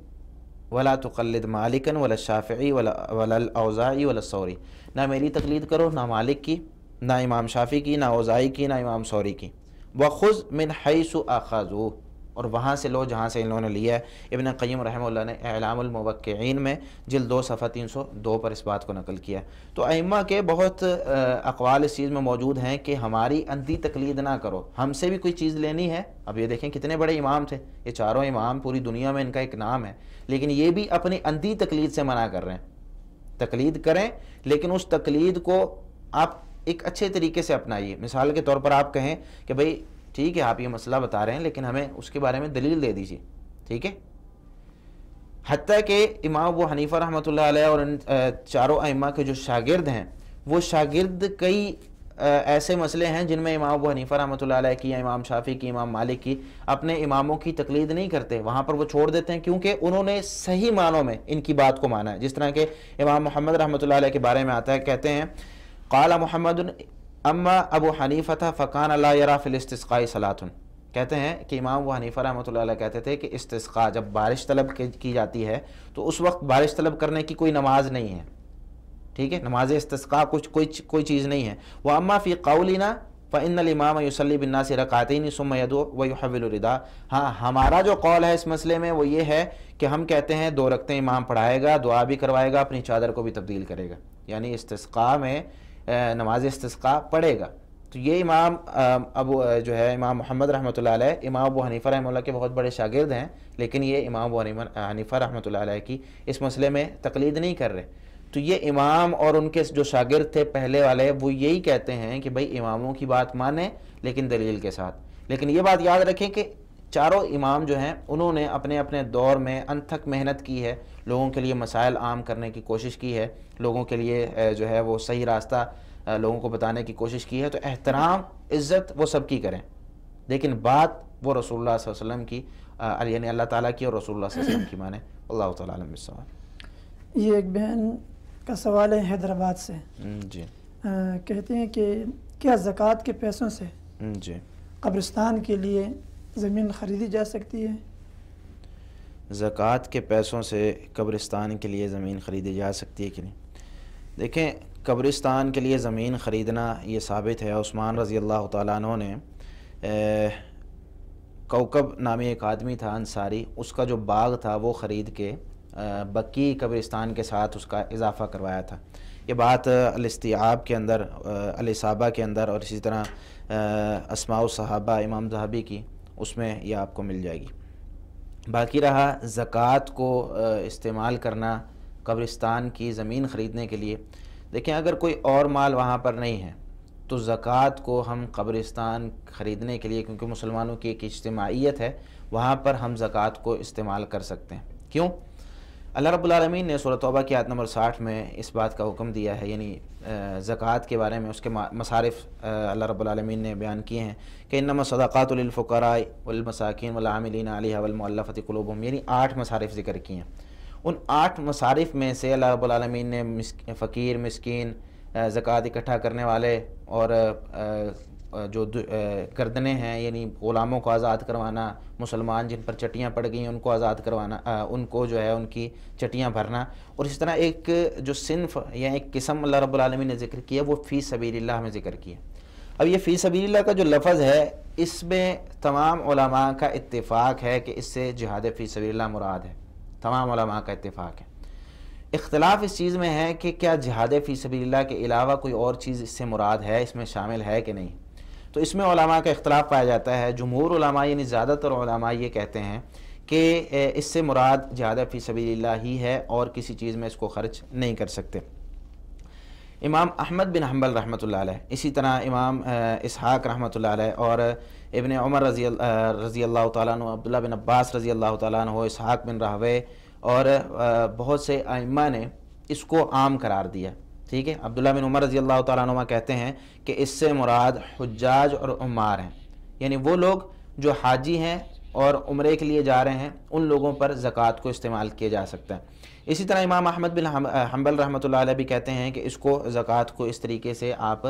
Speaker 3: ولا تقلد مالکا ولا الشافعی ولا الاوزاعی ولا الثوری، نہ میری تقلید کرو، نہ مالک کی، نہ امام شافعی کی، نہ اوزاعی کی، نہ امام ثوری کی۔ وخذ من حیث اخذوا، اور وہاں سے لو جہاں سے انہوں نے لیا ہے۔ ابن قیم رحمہ اللہ نے اعلام الموقعین میں جلد 2 صفحہ 302 پر اس بات کو نقل کیا۔ تو ائمہ کے بہت اقوال اس چیز میں موجود ہیں کہ ہماری اندھی تقلید نہ کرو، ہم سے بھی کوئی چیز لینی ہے۔ اب یہ دیکھیں کتنے بڑے امام تھے، یہ چاروں امام پوری دنیا میں ان کا ایک نام ہے، لیکن یہ بھی اپنی اندھی تقلید سے منع کر رہے ہیں۔ تقلید کریں لیکن اس تقلید کو آپ ایک اچھے طریقے سے اپنائیے۔ مثال کے طور پر آپ کہیں کہ بھئی ٹھیک ہے آپ یہ مسئلہ بتا رہے ہیں لیکن ہمیں اس کے بارے میں دلیل دے دیجیے، ٹھیک ہے۔ حتیٰ کہ امام ابو حنیفہ رحمۃ اللہ علیہ اور ان چاروں ائمہ کے جو شاگرد ہیں، وہ شاگرد کئی ایسے مسئلے ہیں جن میں امام ابو حنیفہ رحمۃ اللہ علیہ کی یا امام شافعی کی، امام مالک کی، اپنے اماموں کی تقلید نہیں کرتے، وہاں پر وہ چھوڑ دیتے ہیں کیونکہ انہوں نے صحیح معنوں میں ان کی بات کو مانا ہے۔ جس طرح کہ امام محمد رحمۃ اللہ علیہ کے بارے میں آتا ہے، کہتے ہیں قال محمد اما ابو حنیفہ فکان لا یری فی الاستسقاء صلاۃ، کہتے ہیں کہ امام ابو حنیفہ رحمۃ اللہ علیہ کہتے تھے کہ استسقاء جب بارش طلب کی جاتی ہے تو اس وقت بارش طلب کرنے کی کوئی نماز نہیں ہے، ٹھیک ہے، نماز استسقاء کوئی چیز نہیں ہے۔ وَأَمَّا فِي قَوْلِنَا فَإِنَّ الْإِمَامَ يُصَلِّي بِالنَّاسِ رَكْعَتَيْنِ ثُمَّ يَدْعُو وَيُحَوِّلُ الرِّدَاءَ، ہاں ہمارا جو قول ہے اس مسئلے میں وہ یہ ہے کہ ہم کہتے ہیں 2 رکعتیں امام پڑھائے گا، دعا بھی کروائے گا، اپنی چادر کو بھی تبدیل کرے گا، یعنی استسقاء میں نماز استسقاء پڑھے گا۔ تو یہ امام امام محمد رحمۃ اللہ علیہ امام ابو حنیفہ رحمۃ اللہ کے بہت بڑے شاگرد ہیں، لیکن یہ امام ابو حنیفہ رحمۃ اللہ علیہ کی اس مسئلے میں تقلید نہیں کر رہے۔ تو یہ امام اور ان کے جو شاگرد تھے پہلے والے وہ یہی کہتے ہیں کہ بھائی اماموں کی بات مانیں لیکن دلیل کے ساتھ۔ لیکن یہ بات یاد رکھیں کہ چاروں امام جو ہیں انہوں نے اپنے اپنے دور میں انتھک محنت کی ہے، لوگوں کے لیے مسائل عام کرنے کی کوشش کی ہے، لوگوں کے لیے جو ہے وہ صحیح راستہ لوگوں کو بتانے کی کوشش کی ہے۔ تو احترام عزت وہ سب کی کریں، لیکن بات وہ رسول اللہ صلی اللہ علیہ وسلم کی یعنی اللہ تعالیٰ کی اور رسول اللہ صلی اللہ علیہ وسلم کی مانیں۔ اللہ تعالیٰ عالم بالصواب۔
Speaker 2: یہ ایک بہن کا سوال ہے حیدرآباد سے،
Speaker 3: جی
Speaker 2: کہتے ہیں کہ کیا زکوٰۃ کے پیسوں سے
Speaker 3: جی
Speaker 2: قبرستان کے لیے زمین خریدی جا سکتی ہے؟
Speaker 3: زکوٰۃ کے پیسوں سے قبرستان کے لیے زمین خریدی جا سکتی ہے کہ نہیں؟ دیکھیں، قبرستان کے لیے زمین خریدنا یہ ثابت ہے۔ عثمان رضی اللہ تعالیٰ عنہ نے کوکب نامی ایک آدمی تھا انصاری، اس کا جو باغ تھا وہ خرید کے بقی قبرستان کے ساتھ اس کا اضافہ کروایا تھا۔ یہ بات الاستیعاب کے اندر، الاصابہ کے اندر، اور اسی طرح اسماء الصحابہ امام ذہبی کی، اس میں یہ آپ کو مل جائے گی۔ باقی رہا زکوٰۃ کو استعمال کرنا قبرستان کی زمین خریدنے کے لیے، دیکھیں اگر کوئی اور مال وہاں پر نہیں ہے تو زکوٰۃ کو ہم قبرستان خریدنے کے لیے، کیونکہ مسلمانوں کی ایک اجتماعیت ہے، وہاں پر ہم زکوٰۃ کو استعمال کر سکتے ہیں۔ کیوں؟ اللہ رب العالمین نے سورۃ توبہ کی آیت نمبر 60 میں اس بات کا حکم دیا ہے، یعنی زکوٰۃ کے بارے میں اس کے مصارف اللہ رب العالمین نے بیان کیے ہیں کہ انما الصدقات للفقراء والمساکین والعاملین علیہا والمؤلفۃ قلوبہم، یعنی 8 مصارف ذکر کیے ہیں۔ ان 8 مصارف میں سے اللہ رب العالمین نے فقیر، مسکین، زکوٰۃ اکٹھا کرنے والے اور جو گردنیں ہیں یعنی غلاموں کو آزاد کروانا، مسلمان جن پر چٹیاں پڑ گئی ہیں ان کو آزاد کروانا، ان کو جو ہے ان کی چٹیاں بھرنا، اور اس طرح ایک جو صنف یا ایک قسم اللہ رب العالمین نے ذکر کیا وہ فی سبیل اللہ میں ذکر کیا۔ اب یہ فی سبیل اللہ کا جو لفظ ہے اس میں تمام علماء کا اتفاق ہے کہ اس سے جہاد فی سبیل اللہ مراد ہے، تمام علماء کا اتفاق ہے۔ اختلاف اس چیز میں ہے کہ کیا جہاد فی سبیل اللہ کے علاوہ کوئی اور چیز اس سے مراد ہے، اس میں شامل ہے کہ نہیں۔ تو اس میں علماء کا اختلاف پایا جاتا ہے۔ جمہور علماء یعنی زیادہ تر علماء یہ کہتے ہیں کہ اس سے مراد جہاد فی سبیل اللہ ہی ہے اور کسی چیز میں اس کو خرچ نہیں کر سکتے۔ امام احمد بن حنبل رحمۃ اللہ علیہ، اسی طرح امام اسحاق رحمۃ اللہ علیہ، اور ابن عمر رضی اللہ تعالیٰ عنہ، عبداللہ بن عباس رضی اللہ تعالیٰ عنہ، اسحاق بن راہوے اور بہت سے ائمہ نے اس کو عام قرار دیا، ٹھیک ہے۔ عبداللہ بن عمر رضی اللہ تعالیٰ عنہ کہتے ہیں کہ اس سے مراد حجاج اور عمار ہیں، یعنی وہ لوگ جو حاجی ہیں اور عمرے کے لیے جا رہے ہیں ان لوگوں پر زکوٰۃ کو استعمال کیا جا سکتا ہے۔ اسی طرح امام احمد بن حنبل رحمۃ اللہ علیہ بھی کہتے ہیں کہ اس کو زکوٰۃ کو اس طریقے سے آپ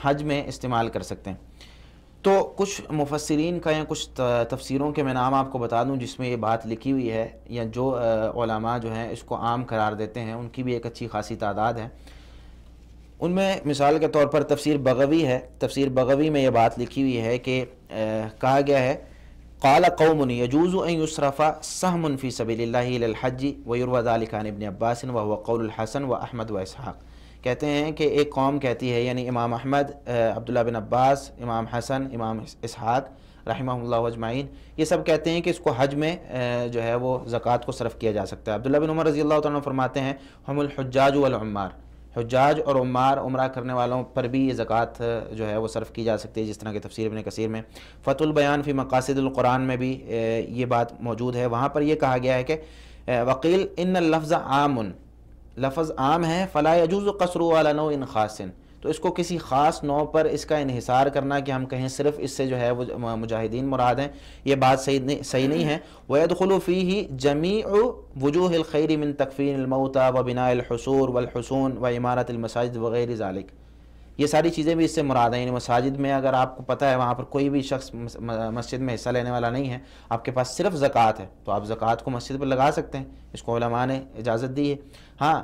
Speaker 3: حج میں استعمال کر سکتے ہیں۔ تو کچھ مفسرین کا یا کچھ تفسیروں کے میں نام آپ کو بتا دوں جس میں یہ بات لکھی ہوئی ہے، یا جو علماء جو ہیں اس کو عام قرار دیتے ہیں ان کی بھی ایک اچھی خاصی تعداد ہے۔ ان میں مثال کے طور پر تفسیر بغوی ہے، تفسیر بغوی میں یہ بات لکھی ہوئی ہے کہ کہا گیا ہے قال قوم يجوز ان يصرف سهم في سبيل الله الى الحج ويروى ذلك عن ابن عباس وهو قول الحسن واحمد واسحاق، کہتے ہیں کہ ایک قوم کہتی ہے، یعنی امام احمد، عبداللہ بن عباس، امام حسن، امام اسحاق رحمہ اللہ اجمعین، یہ سب کہتے ہیں کہ اس کو حج میں جو ہے وہ زکوٰۃ کو صرف کیا جا سکتا ہے۔ عبداللہ بن عمر رضی اللہ تعالیٰ عنہ فرماتے ہیں ہم الحجاج والعمار، حجاج اور عمار، عمرہ کرنے والوں پر بھی یہ زکوٰۃ جو ہے وہ صرف کی جا سکتی ہے، جس طرح کہ تفسیر ابن کثیر میں، فتح البیان فی مقاصد القرآن میں بھی یہ بات موجود ہے۔ وہاں پر یہ کہا گیا ہے کہ وقیل ان اللفظ عام، لفظ عام ہے، فلا یجوز قصرہ علی نوع خاص، تو اس کو کسی خاص نوع پر اس کا انحصار کرنا کہ ہم کہیں صرف اس سے جو ہے وہ مجاہدین مراد ہیں، یہ بات صحیح نہیں ہے۔ وَيَدْخُلُ فِيهِ جَمِيعُ وُجُوهِ الْخَيْرِ مِن تَكْفِينِ الْمَوْتَى وَبِنَاءِ الْحُصُورِ وَالْحُصُونِ وَعِمَارَةِ الْمَسَاجِدِ وغیر ذلك، یہ ساری چیزیں بھی اس سے مراد ہیں. یعنی مساجد میں اگر آپ کو پتہ ہے وہاں پر کوئی بھی شخص مسجد میں حصہ لینے والا نہیں ہے, آپ کے پاس صرف زکوٰۃ ہے, تو آپ زکوٰۃ کو مسجد پر لگا سکتے ہیں, اس کو علماء نے اجازت دی ہے. ہاں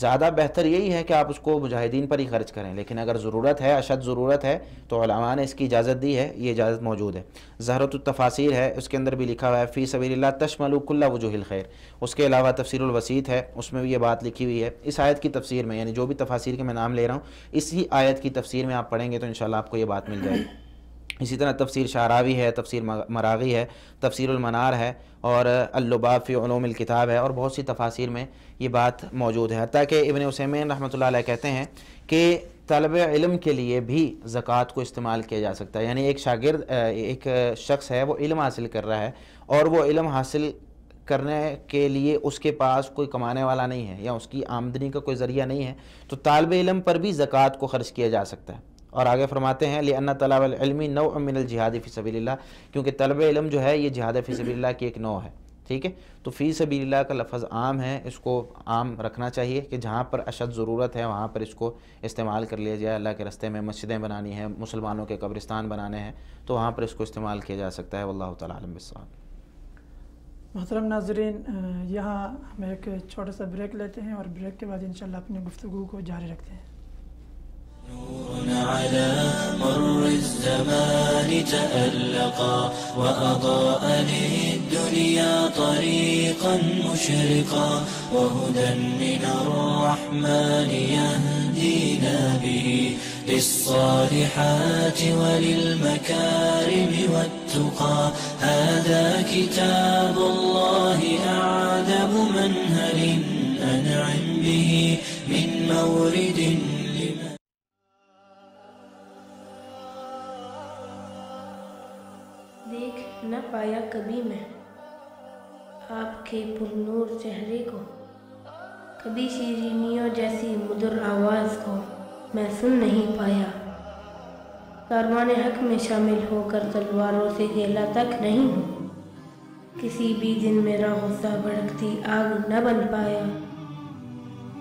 Speaker 3: زیادہ بہتر یہی ہے کہ آپ اس کو مجاہدین پر ہی خرچ کریں, لیکن اگر ضرورت ہے, اشد ضرورت ہے, تو علماء نے اس کی اجازت دی ہے, یہ اجازت موجود ہے. زہرۃ التفاسیر ہے, اس کے اندر بھی لکھا ہوا ہے فی سبیل اللہ تشمل کل وجوہ الخیر. اس کے علاوہ تفسیر الوسیط ہے, اس میں بھی یہ بات لکھی ہوئی ہے. اس آیت کی تفسیر میں, یعنی جو بھی تفاسیر کے میں نام لے رہا ہوں, اسی آیت کی تفسیر میں آپ پڑھیں گے تو انشاءاللہ آپ کو یہ بات مل جائے گی. اسی طرح تفسیر شعراوی ہے, تفسیر مراغی ہے, تفسیر المنار ہے, اور اللباب فی علوم الکتاب ہے, اور بہت سی تفاسیر میں یہ بات موجود ہے. حتیٰ کہ ابن عثیمین رحمۃ اللہ علیہ کہتے ہیں کہ طالب علم کے لیے بھی زکوٰۃ کو استعمال کیا جا سکتا ہے. یعنی ایک شاگرد, ایک شخص ہے, وہ علم حاصل کر رہا ہے, اور وہ علم حاصل کرنے کے لیے اس کے پاس کوئی کمانے والا نہیں ہے, یا اس کی آمدنی کا کوئی ذریعہ نہیں ہے, تو طالب علم پر بھی زکوٰۃ کو خرچ کیا جا سکتا ہے. اور آگے فرماتے ہیں لِأَنَّ طَلَبَ الْعِلْمِ نَوْعٌ مِّنَ الْجِهَادِ فِي سَبِيلِ اللَّهِ, کیونکہ طلب علم جو ہے یہ جہاد فی سبیل اللہ کی ایک نوع ہے. ٹھیک ہے, تو فی سبیل اللہ کا لفظ عام ہے, اس کو عام رکھنا چاہیے کہ جہاں پر اشد ضرورت ہے وہاں پر اس کو استعمال کر لیا جائے. اللہ کے راستے میں مسجدیں بنانی ہیں, مسلمانوں کے قبرستان بنانے ہیں, تو وہاں پر اس کو استعمال کیا جا سکتا ہے. واللہ تعالیٰ عالم بالصواب.
Speaker 2: محترم ناظرین, یہاں ہم ایک چھوٹا سا بریک لیتے ہیں, اور بریک کے بعد انشاءاللہ اپنی گفتگو کو جاری رکھتے ہیں.
Speaker 1: نور على مر الزمان تألقا وأضاء للدنيا طريقا مشرقا وهدى من الرحمن يهدينا به للصالحات وللمكارم والتقى هذا كتاب الله أعذب منهل أنعم به من مورد
Speaker 4: دیکھ نہ پایا کبھی میں آپ کے پرنور چہرے کو, کبھی شیرینیوں جیسی مدر آواز کو میں سن نہیں پایا. کاروان حق میں شامل ہو کر تلواروں سے کھیلا تک نہیں ہوں, کسی بھی دن میرا غصہ بھڑکتی آگ نہ بن پایا,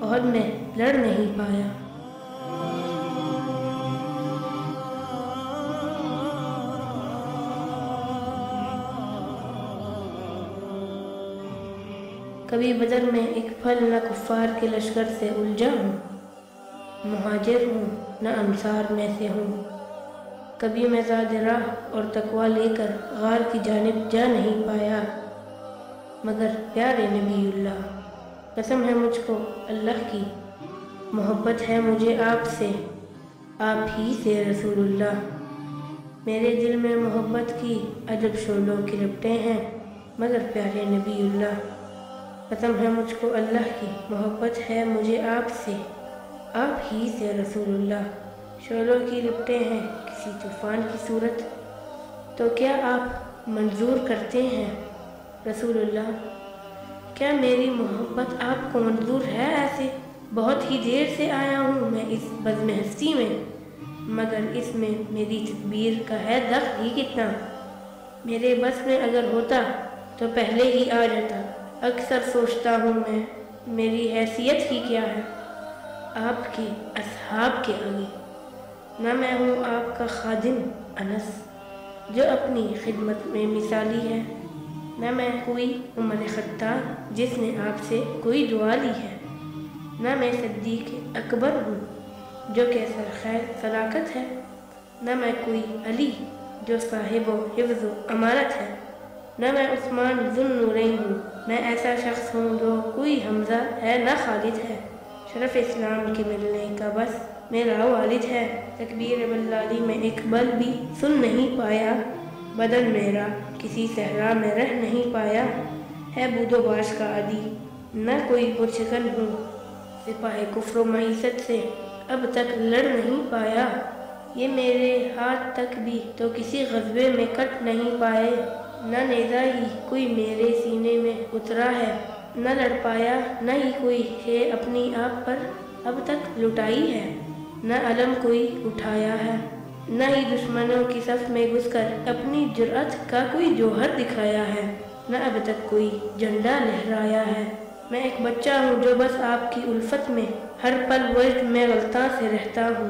Speaker 4: اور میں لڑ نہیں پایا. کبھی بدر میں ایک پھل نہ کفار کے لشکر سے الجھا ہوں, مہاجر ہوں نہ انصار میں سے ہوں. کبھی میں زاد راہ اور تقویٰ لے کر غار کی جانب جا نہیں پایا, مگر پیارے نبی اللہ, قسم ہے مجھ کو اللہ کی, محبت ہے مجھے آپ سے, آپ ہی سے رسول اللہ. میرے دل میں محبت کی عجب شعلوں کی لپٹیں ہیں, مگر پیارے نبی اللہ, قسم ہے مجھ کو اللہ کی, محبت ہے مجھے آپ سے, آپ ہی سے رسول اللہ. شعلوں کی لپٹیں ہیں کسی طوفان کی صورت, تو کیا آپ منظور کرتے ہیں رسول اللہ؟ کیا میری محبت آپ کو منظور ہے ایسے؟ بہت ہی دیر سے آیا ہوں میں اس بزم ہستی میں, مگر اس میں میری تدبیر کا ہے دخل ہی کتنا. میرے بس میں اگر ہوتا تو پہلے ہی آ جاتا. اکثر سوچتا ہوں میں میری حیثیت ہی کیا ہے آپ کے اصحاب کے آگے. نہ میں ہوں آپ کا خادم انس جو اپنی خدمت میں مثالی ہے, نہ میں کوئی عمر خطاب جس نے آپ سے کوئی دعا لی ہے, نہ میں صدیق اکبر ہوں جو کہ سرخیر صداقت ہے, نہ میں کوئی علی جو صاحب و حفظ و امانت ہے, نہ میں عثمان ذو النورین ہوں, میں ایسا شخص ہوں جو کوئی حمزہ ہے نہ خالد ہے. شرف اسلام کے ملنے کا بس میرا والد ہے, تکبیر بلالی میں ایک بل بھی سن نہیں پایا, بدن میرا کسی صحرا میں رہ نہیں پایا. ہے بود و باش کا عادی نہ کوئی پرشکن ہوں, سپاہ کفر و معیشت سے اب تک لڑ نہیں پایا. یہ میرے ہاتھ تک بھی تو کسی غزوے میں کٹ نہیں پائے, نہ نیزہ ہی کوئی میرے سینے میں اترا ہے, نہ لڑ پایا, نہ ہی کوئی ہے اپنی آپ پر اب تک لٹائی ہے, نہ علم کوئی اٹھایا ہے, نہ ہی دشمنوں کی صف میں گھس کر اپنی جرأت کا کوئی جوہر دکھایا ہے, نہ اب تک کوئی جھنڈا لہرایا ہے. میں ایک بچہ ہوں جو بس آپ کی الفت میں ہر پل وجد میں غلطاں سے رہتا ہوں,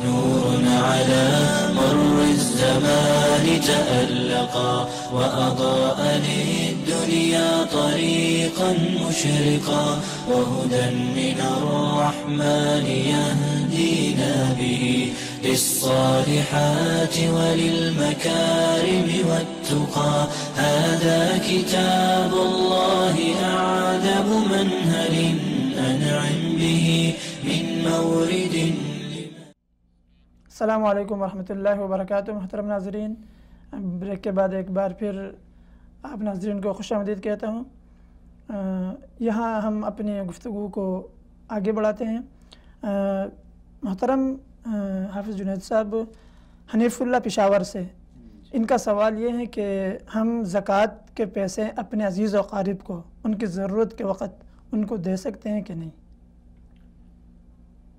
Speaker 1: نور على مر الزمان تألقا وأضاء للدنيا طريقا مشرقا وهدى من الرحمن يهدينا به للصالحات وللمكارم والتقى هذا كتاب الله أعذب منهل أنعم به من مورد.
Speaker 2: السلام علیکم ورحمۃ اللہ وبرکاتہ۔ محترم ناظرین، بریک کے بعد ایک بار پھر آپ ناظرین کو خوش آمدید کہتا ہوں۔ یہاں ہم اپنی گفتگو کو آگے بڑھاتے ہیں۔ محترم حافظ جنید صاحب حنیف اللہ پشاور سے، ان کا سوال یہ ہے کہ ہم زکوٰۃ کے پیسے اپنے عزیز و اقارب کو ان کی ضرورت کے وقت ان کو دے سکتے ہیں کہ نہیں؟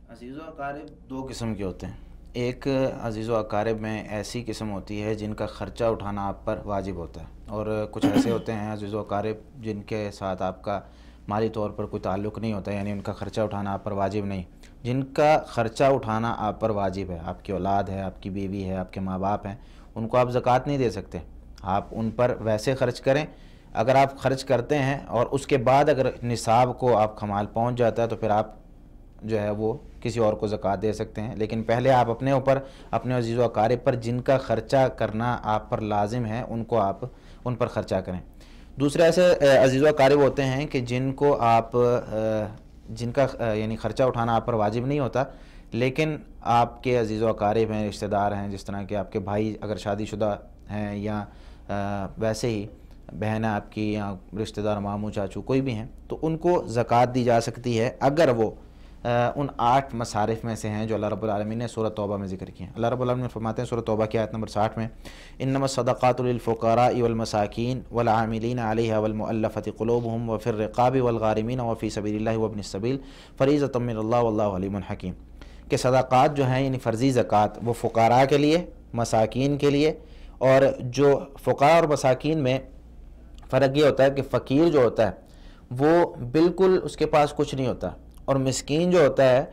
Speaker 3: عزیز و اقارب دو قسم کے ہوتے ہیں۔ ایک عزیز و اقارب میں ایسی قسم ہوتی ہے جن کا خرچہ اٹھانا آپ پر واجب ہوتا ہے، اور کچھ ایسے ہوتے ہیں عزیز و اقارب جن کے ساتھ آپ کا مالی طور پر کوئی تعلق نہیں ہوتا، یعنی ان کا خرچہ اٹھانا آپ پر واجب نہیں۔ جن کا خرچہ اٹھانا آپ پر واجب ہے، آپ کی اولاد ہے، آپ کی بیوی ہے، آپ کے ماں باپ ہیں، ان کو آپ زکوٰۃ نہیں دے سکتے۔ آپ ان پر ویسے خرچ کریں، اگر آپ خرچ کرتے ہیں اور اس کے بعد اگر نصاب کو آپ کمال پہنچ جاتا ہے تو پھر آپ جو ہے وہ کسی اور کو زکوٰۃ دے سکتے ہیں، لیکن پہلے آپ اپنے اوپر، اپنے عزیز و اقارب پر جن کا خرچہ کرنا آپ پر لازم ہے ان کو آپ ان پر خرچہ کریں۔ دوسرے ایسے عزیز و اقارب ہوتے ہیں کہ جن کو آپ جن کا یعنی خرچہ اٹھانا آپ پر واجب نہیں ہوتا، لیکن آپ کے عزیز و اقارب ہیں، رشتہ دار ہیں، جس طرح کہ آپ کے بھائی اگر شادی شدہ ہیں یا ویسے ہی بہن ہے آپ کی، یا رشتہ دار ماموں چاچو کوئی بھی ہیں، تو ان کو زکوٰۃ دی جا سکتی ہے اگر وہ ان 8 مصارف میں سے ہیں جو اللہ رب العالمین نے سورۃ توبہ میں ذکر کیے ہیں۔ اللہ رب العالمین فرماتے ہیں سورۃ توبہ کی آیت نمبر 60 میں، انما الصدقات للفقراء والمساکین والعاملین علیہا والمؤلفۃ قلوبہم وفی الرقاب والغارمین وفی سبیل اللہ وابن السبیل فریضۃ من اللہ واللہ علیم حکیم، کہ صدقات جو ہیں یعنی فرضی زکوٰۃ وہ فقراء کے لیے، مساکین کے لیے، اور جو فقراء اور مساکین میں فرق یہ ہوتا ہے کہ فقیر جو ہوتا ہے وہ بالکل اس کے پاس کچھ نہیں ہوتا، اور مسکین جو ہوتا ہے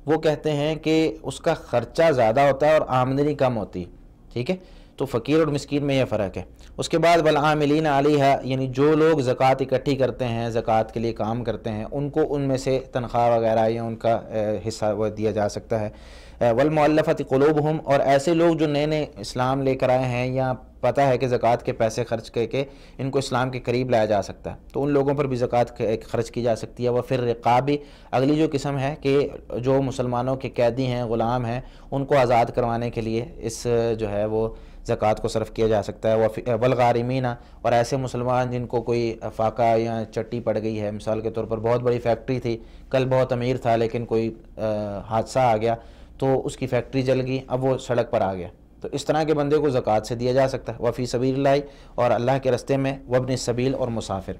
Speaker 3: وہ کہتے ہیں کہ اس کا خرچہ زیادہ ہوتا ہے اور آمدنی کم ہوتی ہے، ٹھیک ہے؟ تو فقیر اور مسکین میں یہ فرق ہے۔ اس کے بعد والعاملین علیہا، یعنی جو لوگ زکوٰۃ اکٹھی کرتے ہیں، زکوٰۃ کے لیے کام کرتے ہیں، ان کو ان میں سے تنخواہ وغیرہ یا ان کا حصہ وہ دیا جا سکتا ہے۔ والمؤلفۃ قلوبہم، اور ایسے لوگ جو نئے نئے اسلام لے کر آئے ہیں یا پتہ ہے کہ زکوٰۃ کے پیسے خرچ کر کے ان کو اسلام کے قریب لایا جا سکتا ہے، تو ان لوگوں پر بھی زکوٰۃ خرچ کی جا سکتی ہے۔ وہ پھر رقابی، اگلی جو قسم ہے کہ جو مسلمانوں کے قیدی ہیں، غلام ہیں، ان کو آزاد کروانے کے لیے اس جو ہے وہ زکوٰۃ کو صرف کیا جا سکتا ہے۔ والغارمین، اور ایسے مسلمان جن کو کوئی فاقہ یا چٹی پڑ گئی ہے، مثال کے طور پر بہت بڑی فیکٹری تھی، کل بہت امیر تھا لیکن کوئی حادثہ آ گیا تو اس کی فیکٹری جل گئی، اب وہ سڑک پر آ گیا، تو اس طرح کے بندے کو زکوٰۃ سے دیا جا سکتا ہے۔ وفی سبیل اللہ، اور اللہ کے راستے میں، وابن السبیل، اور مسافر۔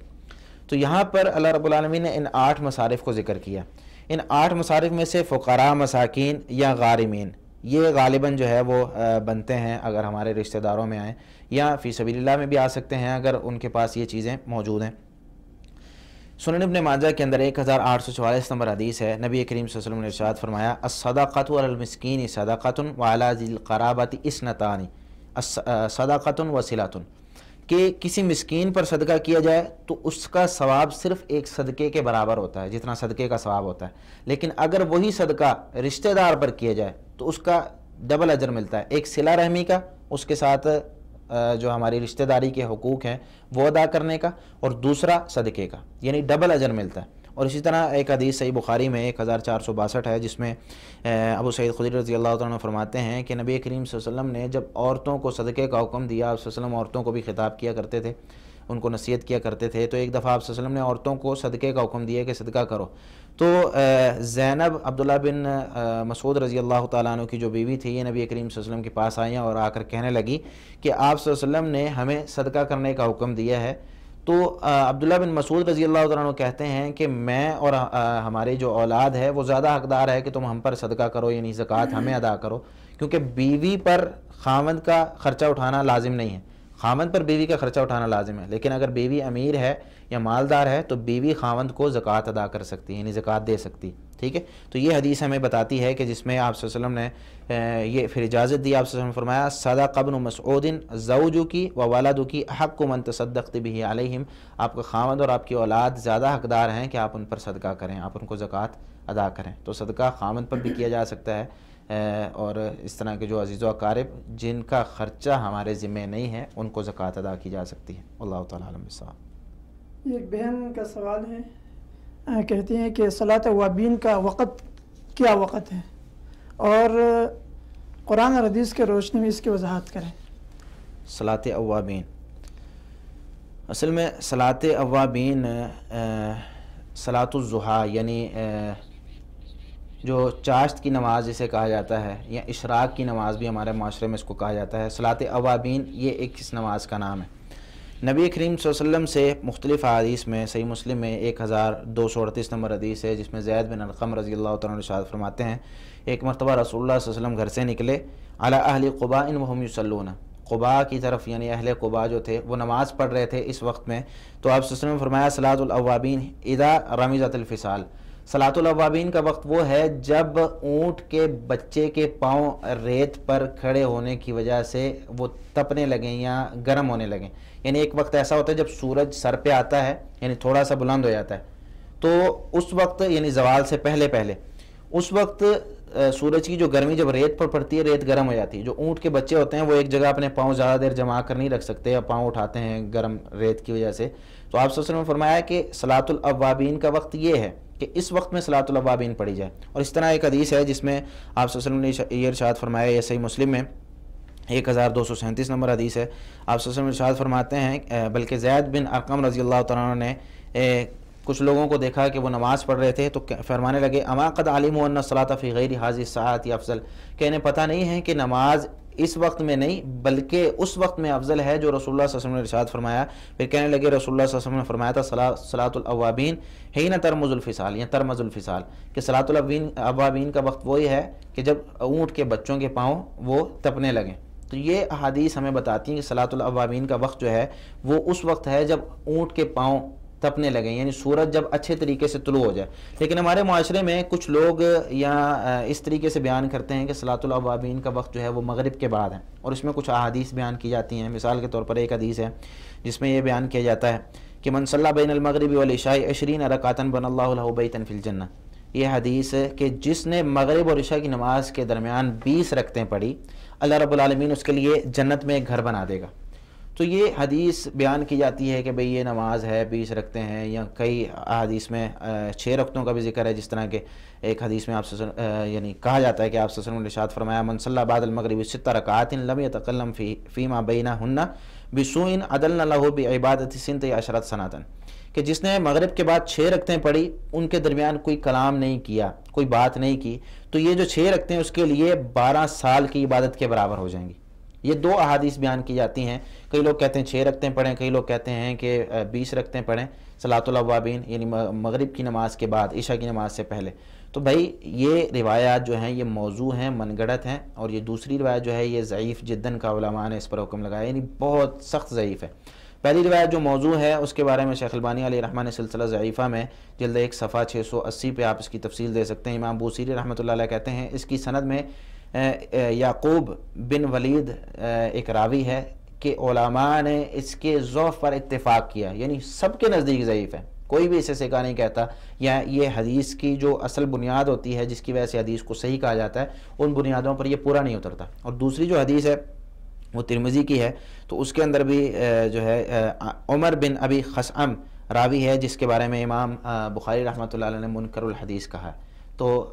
Speaker 3: تو یہاں پر اللہ رب العالمین نے ان 8 مصارف کو ذکر کیا۔ ان 8 مصارف میں سے فقراء، مساکین یا غارمین، یہ غالباً جو ہے وہ بنتے ہیں اگر ہمارے رشتہ داروں میں آئیں، یا فی سبیل اللہ میں بھی آ سکتے ہیں اگر ان کے پاس یہ چیزیں موجود ہیں۔ سنن ابن ماجہ کے اندر 1844 نمبر حدیث ہے، نبی کریم صلی اللہ علیہ وسلم نے ارشاد فرمایا، الصدقۃ علی المسکین صدقۃ وعلی ذی القرابۃ اثنتان صدقۃ وصلۃ، کہ کسی مسکین پر صدقہ کیا جائے تو اس کا ثواب صرف ایک صدقے کے برابر ہوتا ہے، جتنا صدقے کا ثواب ہوتا ہے، لیکن اگر وہی صدقہ رشتہ دار پر کیا جائے تو اس کا ڈبل اجر ملتا ہے، ایک صلہ رحمی کا، اس کے ساتھ جو ہماری رشتہ داری کے حقوق ہیں وہ ادا کرنے کا، اور دوسرا صدقے کا، یعنی ڈبل اجر ملتا ہے۔ اور اسی طرح ایک حدیث صحیح بخاری میں 1462 ہے، جس میں ابو سعید خدری رضی اللہ تعالیٰ عنہ فرماتے ہیں کہ نبی کریم صلی اللہ علیہ وسلم نے جب عورتوں کو صدقے کا حکم دیا، آپ صلی اللہ علیہ وسلم عورتوں کو بھی خطاب کیا کرتے تھے، ان کو نصیحت کیا کرتے تھے، تو ایک دفعہ آپ صلی اللہ علیہ وسلم نے عورتوں کو صدقے کا حکم دیا کہ صدقہ کرو، تو زینب عبداللہ بن مسعود رضی اللہ تعالیٰ عنہ کی جو بیوی تھی، یہ نبی کریم صلی اللہ علیہ وسلم کے پاس آئیں اور آ کر کہنے لگی کہ آپ صلی اللہ علیہ وسلم نے ہمیں صدقہ کرنے کا حکم دیا ہے، تو عبداللہ بن مسعود رضی اللہ تعالیٰ عنہ کہتے ہیں کہ میں اور ہمارے جو اولاد ہے وہ زیادہ حقدار ہے کہ تم ہم پر صدقہ کرو، یعنی زکوٰۃ ہمیں ادا کرو، کیونکہ بیوی پر خاوند کا خرچہ اٹھانا لازم نہیں ہے، خاوند پر بیوی کا خرچہ اٹھانا لازم ہے، لیکن اگر بیوی امیر ہے یا مالدار ہے تو بیوی خاوند کو زکوٰۃ ادا کر سکتی ہے، یعنی زکوٰۃ دے سکتی، ٹھیک ہے۔ تو یہ حدیث ہمیں بتاتی ہے کہ جس میں آپ صلی اللہ علیہ وسلم نے یہ پھر اجازت دی، آپ صلی اللہ علیہ وسلم نے فرمایا صدق ابن مسعود زوجکی و ولدکی احق من تصدقت به علیہم، آپ کا خاوند اور آپ کی اولاد زیادہ حقدار ہیں کہ آپ ان پر صدقہ کریں، آپ ان کو زکوٰۃ ادا کریں۔ تو صدقہ خاوند پر بھی کیا جا سکتا ہے، اور اس طرح کے جو عزیز و اقارب جن کا خرچہ ہمارے ذمہ نہیں ہے ان کو زکوٰۃ ادا کی جا سکتی ہے۔ اللہ تعالیٰ عالم بالصواب۔
Speaker 2: ایک بہن کا سوال ہے، کہتی ہیں کہ صلاۃ اوابین کا وقت کیا وقت ہے، اور قرآن اور حدیث کے روشنی میں اس کی وضاحت کریں۔
Speaker 3: صلاۃ اوابین، اصل میں صلاۃ اوابین صلاۃ الضحیٰ یعنی جو چاشت کی نماز جسے کہا جاتا ہے، یا اشراق کی نماز بھی ہمارے معاشرے میں اس کو کہا جاتا ہے، صلاۃ اوابین یہ ایک اس نماز کا نام ہے۔ نبی کریم صلی اللہ علیہ وسلم سے مختلف احادیث میں، صحیح مسلم میں 1238 نمبر حدیث ہے جس میں زید بن ارقم رضی اللہ تعالیٰ عنہ ارشاد فرماتے ہیں ایک مرتبہ رسول اللہ صلی اللہ علیہ وسلم گھر سے نکلے، علی اہل قباء وہم یصلون، قباء کی طرف یعنی اہل قباء جو تھے وہ نماز پڑھ رہے تھے اس وقت میں، تو آپ صلی اللہ علیہ وسلم نے فرمایا صلاۃ الاوابین اذا رمزت الفصال، صلاۃ الاوابین کا وقت وہ ہے جب اونٹ کے بچے کے پاؤں ریت پر کھڑے ہونے کی وجہ سے وہ تپنے لگیں یا گرم ہونے لگیں، یعنی ایک وقت ایسا ہوتا ہے جب سورج سر پہ آتا ہے، یعنی تھوڑا سا بلند ہو جاتا ہے، تو اس وقت یعنی زوال سے پہلے اس وقت سورج کی جو گرمی جب ریت پر پڑتی ہے ریت گرم ہو جاتی ہے، جو اونٹ کے بچے ہوتے ہیں وہ ایک جگہ اپنے پاؤں زیادہ دیر جما کر نہیں رکھ سکتے یا پاؤں اٹھاتے ہیں گرم ریت کی وجہ سے، تو آپ صلی اللہ علیہ وسلم نے فرمایا کہ صلاۃ الاوابین کا وقت یہ ہے کہ اس وقت میں صلاۃ الاوابین پڑھی جائے۔ اور اس طرح ایک حدیث ہے جس میں آپ صلی اللہ علیہ وسلم نے یہ ارشاد فرمایا، یہ صحیح مسلم میں 1237 نمبر حدیث ہے، آپ صلی اللہ علیہ وسلم ارشاد فرماتے ہیں بلکہ زید بن ارقم رضی اللہ تعالیٰ عنہ نے کچھ لوگوں کو دیکھا کہ وہ نماز پڑھ رہے تھے تو فرمانے لگے اما قد علموا ان الصلاۃ فی غیر هذه الساعات افضل، کہ انہیں پتہ نہیں ہے کہ نماز اس وقت میں نہیں بلکہ اس وقت میں افضل ہے جو رسول اللہ صلی اللہ علیہ وسلم نے ارشاد فرمایا۔ پھر کہنے لگے رسول اللہ صلی اللہ علیہ وسلم نے فرمایا تھا صلاۃ الاوابین حین ترمز الفصال، یا ترمز الفصال، کہ صلاۃ الاوابین کا وقت وہی ہے کہ جب اونٹ کے بچوں کے پاؤں وہ تپنے لگیں۔ تو یہ احادیث ہمیں بتاتی ہیں کہ صلاۃ الاوابین کا وقت جو ہے وہ اس وقت ہے جب اونٹ کے پاؤں تپنے لگیں، یعنی سورج جب اچھے طریقے سے طلوع ہو جائے۔ لیکن ہمارے معاشرے میں کچھ لوگ یا اس طریقے سے بیان کرتے ہیں کہ صلاۃ الاوابین کا وقت جو ہے وہ مغرب کے بعد ہے، اور اس میں کچھ احادیث بیان کی جاتی ہیں۔ مثال کے طور پر ایک حدیث ہے جس میں یہ بیان کیا جاتا ہے کہ من صلی بین المغرب والعشاء 20 رکعۃ بنى اللہ له بیتا فی الجنہ، یہ حدیث ہے کہ جس نے مغرب اور عشاء کی نماز کے درمیان 20 رکعتیں پڑھی اللہ رب العالمین اس کے لیے جنت میں ایک گھر بنا دے گا۔ تو یہ حدیث بیان کی جاتی ہے کہ بھئی یہ نماز ہے 20 رکعتیں ہیں، یا کئی احادیث میں 6 رکعتوں کا بھی ذکر ہے، جس طرح کہ ایک حدیث میں آپ سے یعنی کہا جاتا ہے کہ آپ صلی اللہ علیہ وسلم نے ارشاد فرمایا من صلی بعد المغرب 6 رکعات لم يتکلم فیما بینہن بسوء عدلنا له بعبادۃ 12 سنۃ، کہ جس نے مغرب کے بعد 6 رکعتیں پڑھی ان کے درمیان کوئی کلام نہیں کیا، کوئی بات نہیں کی، تو یہ جو 6 رکعتیں اس کے لیے 12 سال کی عبادت کے برابر ہو جائیں گی۔ یہ 2 احادیث بیان کی جاتی ہیں، کئی لوگ کہتے ہیں 6 رکعتیں پڑھیں، کئی لوگ کہتے ہیں کہ 20 رکعتیں پڑھیں صلاۃ الاوابین یعنی مغرب کی نماز کے بعد عشاء کی نماز سے پہلے۔ تو بھائی یہ روایات جو ہیں یہ موضوع ہیں، من گڑت ہیں، اور یہ دوسری روایت جو ہے یہ ضعیف جداً کا علماء نے اس پر حکم لگایا، یعنی بہت سخت ضعیف ہے۔ پہلی روایت جو موضوع ہے اس کے بارے میں شیخ البانی علیہ رحمہ نے سلسلہ ضعیفہ میں جلد 1 صفحہ 680 پہ آپ اس کی تفصیل دے سکتے ہیں۔ امام بوصیری رحمۃ اللہ علیہ کہتے ہیں اس کی سند میں یعقوب بن ولید ایک راوی ہے کہ علماء نے اس کے ضعف پر اتفاق کیا، یعنی سب کے نزدیک ضعیف ہے، کوئی بھی اسے سکا نہیں کہتا، یا یہ حدیث کی جو اصل بنیاد ہوتی ہے جس کی وجہ سے حدیث کو صحیح کہا جاتا ہے ان بنیادوں پر یہ پورا نہیں اترتا۔ اور دوسری جو حدیث ہے وہ ترمذی کی ہے، تو اس کے اندر بھی جو ہے عمر بن ابی خثعم راوی ہے جس کے بارے میں امام بخاری رحمۃ اللہ علیہ نے منکر الحدیث کہا ہے۔ تو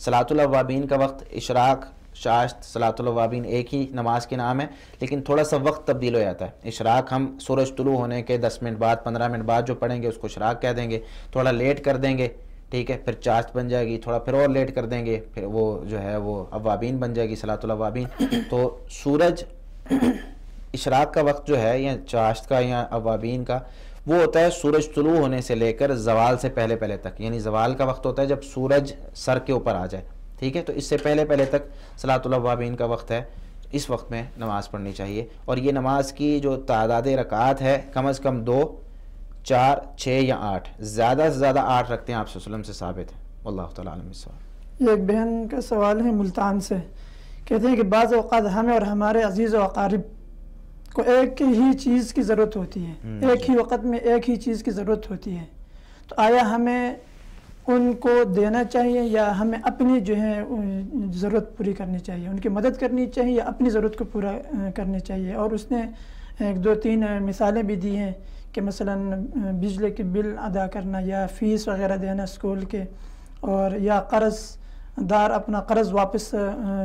Speaker 3: صلاۃ الاوابین کا وقت اشراق، شاشت، صلاۃ الاوابین ایک ہی نماز کے نام ہے، لیکن تھوڑا سا وقت تبدیل ہو جاتا ہے۔ اشراق ہم سورج طلوع ہونے کے 10 منٹ بعد 15 منٹ بعد جو پڑھیں گے اس کو اشراق کہہ دیں گے، تھوڑا لیٹ کر دیں گے، ٹھیک ہے، پھر چاشت بن جائے گی، تھوڑا پھر اور لیٹ کر دیں گے، پھر وہ جو ہے وہ اوابین بن جائے گی، صلاۃ الاوابین۔ تو سورج اشراق کا وقت جو ہے یا چاشت کا یا اوابین کا وہ ہوتا ہے سورج طلوع ہونے سے لے کر زوال سے پہلے پہلے تک، یعنی زوال کا وقت ہوتا ہے جب سورج سر کے اوپر آ جائے، ٹھیک ہے، تو اس سے پہلے پہلے تک صلاۃ الاوابین کا وقت ہے، اس وقت میں نماز پڑھنی چاہیے. اور یہ نماز کی جو تعداد رکعات ہے کم از کم 2، 4، 6 یا 8، زیادہ سے زیادہ 8 رکھتے ہیں آپ صلی اللہ علیہ وسلم سے ثابت ہے. واللہ تعالیٰ عالم بالصواب.
Speaker 2: یہ ایک بہن کا سوال ہے ملتان سے، کہتے ہیں کہ بعض اوقات ہمیں اور ہمارے عزیز و اقارب کو ایک ہی چیز کی ضرورت ہوتی ہے، ایک ہی وقت میں ایک ہی چیز کی ضرورت ہوتی ہے، تو آیا ہمیں ان کو دینا چاہیے یا ہمیں اپنی جو ہے ضرورت پوری کرنی چاہیے، ان کی مدد کرنی چاہیے یا اپنی ضرورت کو پورا کرنی چاہیے؟ اور اس نے 2-3 مثالیں بھی دی ہیں کہ مثلا بجلی کے بل ادا کرنا یا فیس وغیرہ دینا اسکول کے، اور یا قرض دار اپنا قرض واپس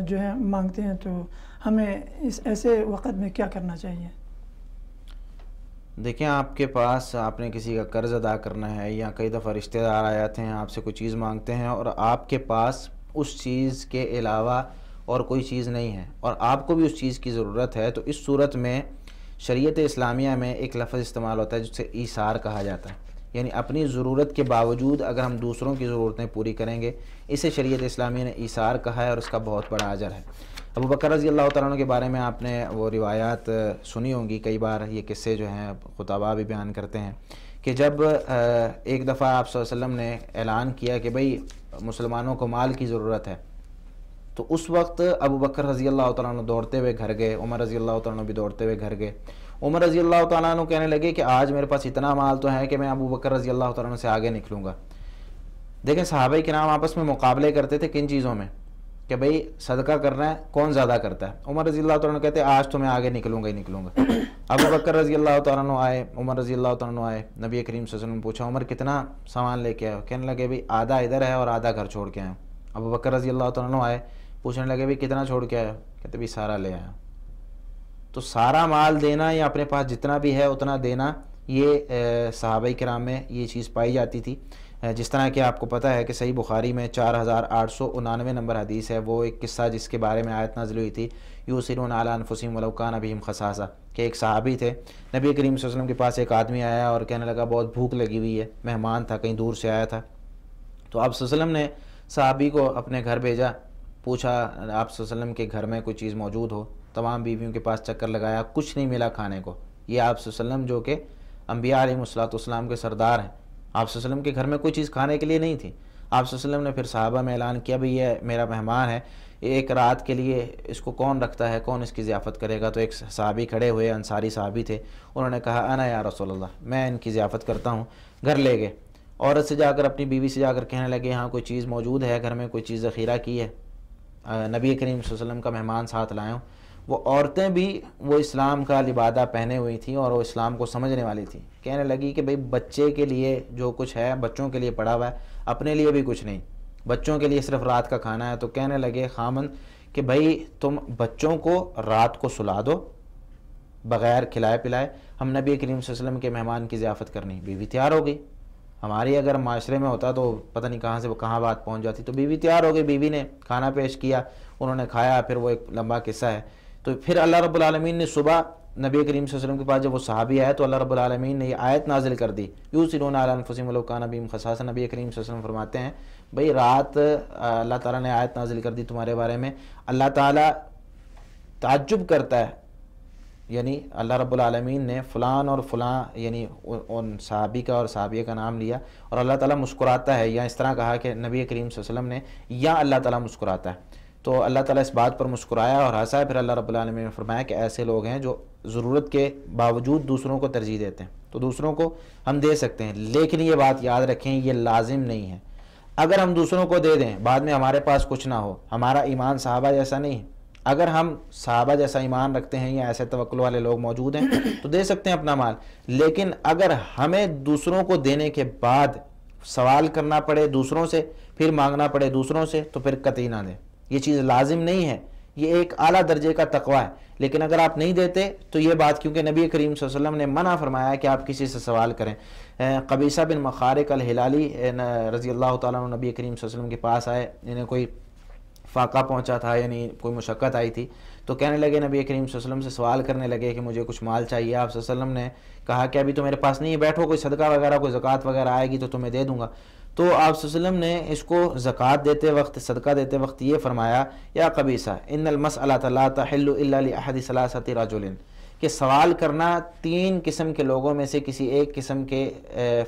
Speaker 2: جو ہے مانگتے ہیں، تو ہمیں اس ایسے وقت میں کیا کرنا چاہیے؟
Speaker 3: دیکھیں، آپ کے پاس آپ نے کسی کا قرض ادا کرنا ہے یا کئی دفعہ رشتہ دار آ جاتے ہیں آپ سے کوئی چیز مانگتے ہیں اور آپ کے پاس اس چیز کے علاوہ اور کوئی چیز نہیں ہے اور آپ کو بھی اس چیز کی ضرورت ہے، تو اس صورت میں شریعت اسلامیہ میں ایک لفظ استعمال ہوتا ہے جسے ایثار کہا جاتا ہے، یعنی اپنی ضرورت کے باوجود اگر ہم دوسروں کی ضرورتیں پوری کریں گے، اسے شریعت اسلامیہ نے ایثار کہا ہے اور اس کا بہت بڑا اجر ہے. ابو بکر رضی اللہ تعالیٰ عنہ کے بارے میں آپ نے وہ روایات سنی ہوں گی، کئی بار یہ قصے جو ہیں خطباء بھی بیان کرتے ہیں کہ جب ایک دفعہ آپ صلی اللہ علیہ وسلم نے اعلان کیا کہ بھئی مسلمانوں کو مال کی ضرورت ہے، تو اس وقت ابو بکر رضی اللہ تعالیٰ عنہ دوڑتے ہوئے گھر گئے، عمر رضی اللہ تعالیٰ عنہ بھی دوڑتے ہوئے گھر گئے. عمر رضی اللہ تعالیٰ عنہ کہنے لگے کہ آج میرے پاس اتنا مال تو ہے کہ میں ابو بکر رضی اللہ تعالیٰ عنہ سے آگے نکلوں گا. دیکھیں، صحابہ کرام آپس میں مقابلے کرتے تھے کن چیزوں میں، کہ بھئی صدقہ کرنا ہے کون زیادہ کرتا ہے. عمر رضی اللہ تعالیٰ عنہ کہتے ہیں آج تو میں آگے نکلوں گا ہی نکلوں گا. ابو بکر رضی اللہ تعالیٰ عنہ آئے، عمر رضی اللہ تعالیٰ عنہ آئے، نبی کریم صلی اللہ علیہ وسلم نے پوچھا عمر کتنا سامان لے کے آئے؟ کہنے لگے بھئی آدھا ادھر ہے اور آدھا گھر چھوڑ کے آئے. ابو بکر رضی اللہ تعالیٰ عنہ آئے، پوچھنے لگے بھئی کتنا چھوڑ کے آئے؟ کہتے بھئی سارا لے آیا. تو سارا مال دینا یا اپنے پاس جتنا بھی ہے اتنا دینا، یہ صحابہ کرام میں یہ چیز پائی جاتی تھی. جس طرح کہ آپ کو پتہ ہے کہ صحیح بخاری میں 4899 نمبر حدیث ہے، وہ ایک قصہ جس کے بارے میں آیت نازل ہوئی تھی، یؤثرون علی انفسہم ولو کان بہم خصاصہ، کہ ایک صحابی تھے، نبی کریم صلی اللہ علیہ وسلم کے پاس ایک آدمی آیا اور کہنے لگا بہت بھوک لگی ہوئی ہے، مہمان تھا کہیں دور سے آیا تھا. تو آپ صلی اللہ علیہ وسلم نے صحابی کو اپنے گھر بھیجا، پوچھا آپ صلی اللہ علیہ وسلم کے گھر میں کوئی چیز موجود ہو. تمام بیویوں کے پاس چکر لگایا، کچھ نہیں ملا کھانے کو. یہ آپ صلی اللہ علیہ وسلم جو کہ انبیاء علیہ السلام کے سردار ہیں، آپ صلی اللہ علیہ وسلم کے گھر میں کوئی چیز کھانے کے لیے نہیں تھی. آپ صلی اللہ علیہ وسلم نے پھر صحابہ میں اعلان کیا بھئی یہ میرا مہمان ہے، ایک رات کے لیے اس کو کون رکھتا ہے، کون اس کی ضیافت کرے گا؟ تو ایک صحابی کھڑے ہوئے، انصاری صحابی تھے، انہوں نے کہا انا یا رسول اللہ، میں ان کی ضیافت کرتا ہوں. گھر لے گئے، عورت سے جا کر اپنی بیوی سے جا کر کہنے لگے ہاں کوئی چیز موجود ہے گھر میں، کوئی چیز ذخیرہ کی ہے؟ نبی کریم صلی اللہ علیہ وسلم کا مہمان ساتھ لائے ہوں. وہ عورتیں بھی وہ اسلام کا لبادہ پہنے ہوئی تھیں اور وہ اسلام کو سمجھنے والی تھیں. کہنے لگی کہ بھئی بچے کے لیے جو کچھ ہے بچوں کے لیے پڑا ہوا ہے، اپنے لیے بھی کچھ نہیں، بچوں کے لیے صرف رات کا کھانا ہے. تو کہنے لگے خامن کہ بھئی تم بچوں کو رات کو سلا دو بغیر کھلائے پلائے، ہم نبی کریم صلی اللہ علیہ وسلم کے مہمان کی ضیافت کرنی. بیوی تیار ہو گئی. ہماری اگر معاشرے میں ہوتا تو پتہ نہیں کہاں سے وہ کہاں بات پہنچ جاتی. تو بیوی تیار ہو گئی، بیوی نے کھانا پیش کیا، انہوں نے کھایا. پھر وہ ایک لمبا قصہ ہے. تو پھر اللہ رب العالمین نے صبح نبی کریم صلی اللہ علیہ وسلم کے پاس جب وہ صحابی آئے تو اللہ رب العالمین نے یہ آیت نازل کر دی، یؤثرون علی انفسہم ولو کان بہم خصاصہ. نبی کریم صلی اللہ علیہ وسلم فرماتے ہیں بھئی رات اللہ تعالیٰ نے آیت نازل کر دی تمہارے بارے میں. اللہ تعالیٰ تعجب کرتا ہے، یعنی اللہ رب العالمین نے فلان اور فلاں یعنی ان صحابی کا اور صحابیہ کا نام لیا اور اللہ تعالیٰ مسکراتا ہے، یا اس طرح کہا کہ نبی کریم صلی اللہ علیہ وسلم نے یا اللہ تعالیٰ مسکراتا ہے. تو اللہ تعالیٰ اس بات پر مسکرایا اور ہنسا ہے. پھر اللہ رب العالمین نے فرمایا کہ ایسے لوگ ہیں جو ضرورت کے باوجود دوسروں کو ترجیح دیتے ہیں. تو دوسروں کو ہم دے سکتے ہیں، لیکن یہ بات یاد رکھیں یہ لازم نہیں ہے. اگر ہم دوسروں کو دے دیں بعد میں ہمارے پاس کچھ نہ ہو، ہمارا ایمان صحابہ جیسا نہیں ہے. اگر ہم صحابہ جیسا ایمان رکھتے ہیں یا ایسے توکل والے لوگ موجود ہیں تو دے سکتے ہیں اپنا مال. لیکن اگر ہمیں دوسروں کو دینے کے بعد سوال کرنا پڑے دوسروں سے، پھر مانگنا پڑے دوسروں سے، تو پھر قطعی نہ دیں. یہ چیز لازم نہیں ہے، یہ ایک اعلیٰ درجے کا تقوی ہے. لیکن اگر آپ نہیں دیتے تو یہ بات، کیونکہ نبی کریم صلی اللہ علیہ وسلم نے منع فرمایا کہ آپ کسی سے سوال کریں. قبیصہ بن مخارق الہلالی رضی اللہ تعالیٰ عنہ نبی کریم صلی اللہ علیہ وسلم کے پاس آئے، انہیں کوئی فاقہ پہنچا تھا، یعنی کوئی مشقت آئی تھی، تو کہنے لگے نبی کریم صلی اللہ علیہ وسلم سے سوال کرنے لگے کہ مجھے کچھ مال چاہیے. آپ صلی اللہ علیہ وسلم نے کہا کہ ابھی تو میرے پاس نہیں ہے، بیٹھو، کوئی صدقہ وغیرہ کوئی زکوٰۃ وغیرہ آئے گی تو تمہیں دے دوں گا. تو آپ صلی اللہ علیہ وسلم نے اس کو زکوٰۃ دیتے وقت، صدقہ دیتے وقت یہ فرمایا، یا قبیصہ ان المسألۃ لا تحل الا لأحد ثلاثۃ رجل، کہ سوال کرنا 3 قسم کے لوگوں میں سے کسی ایک قسم کے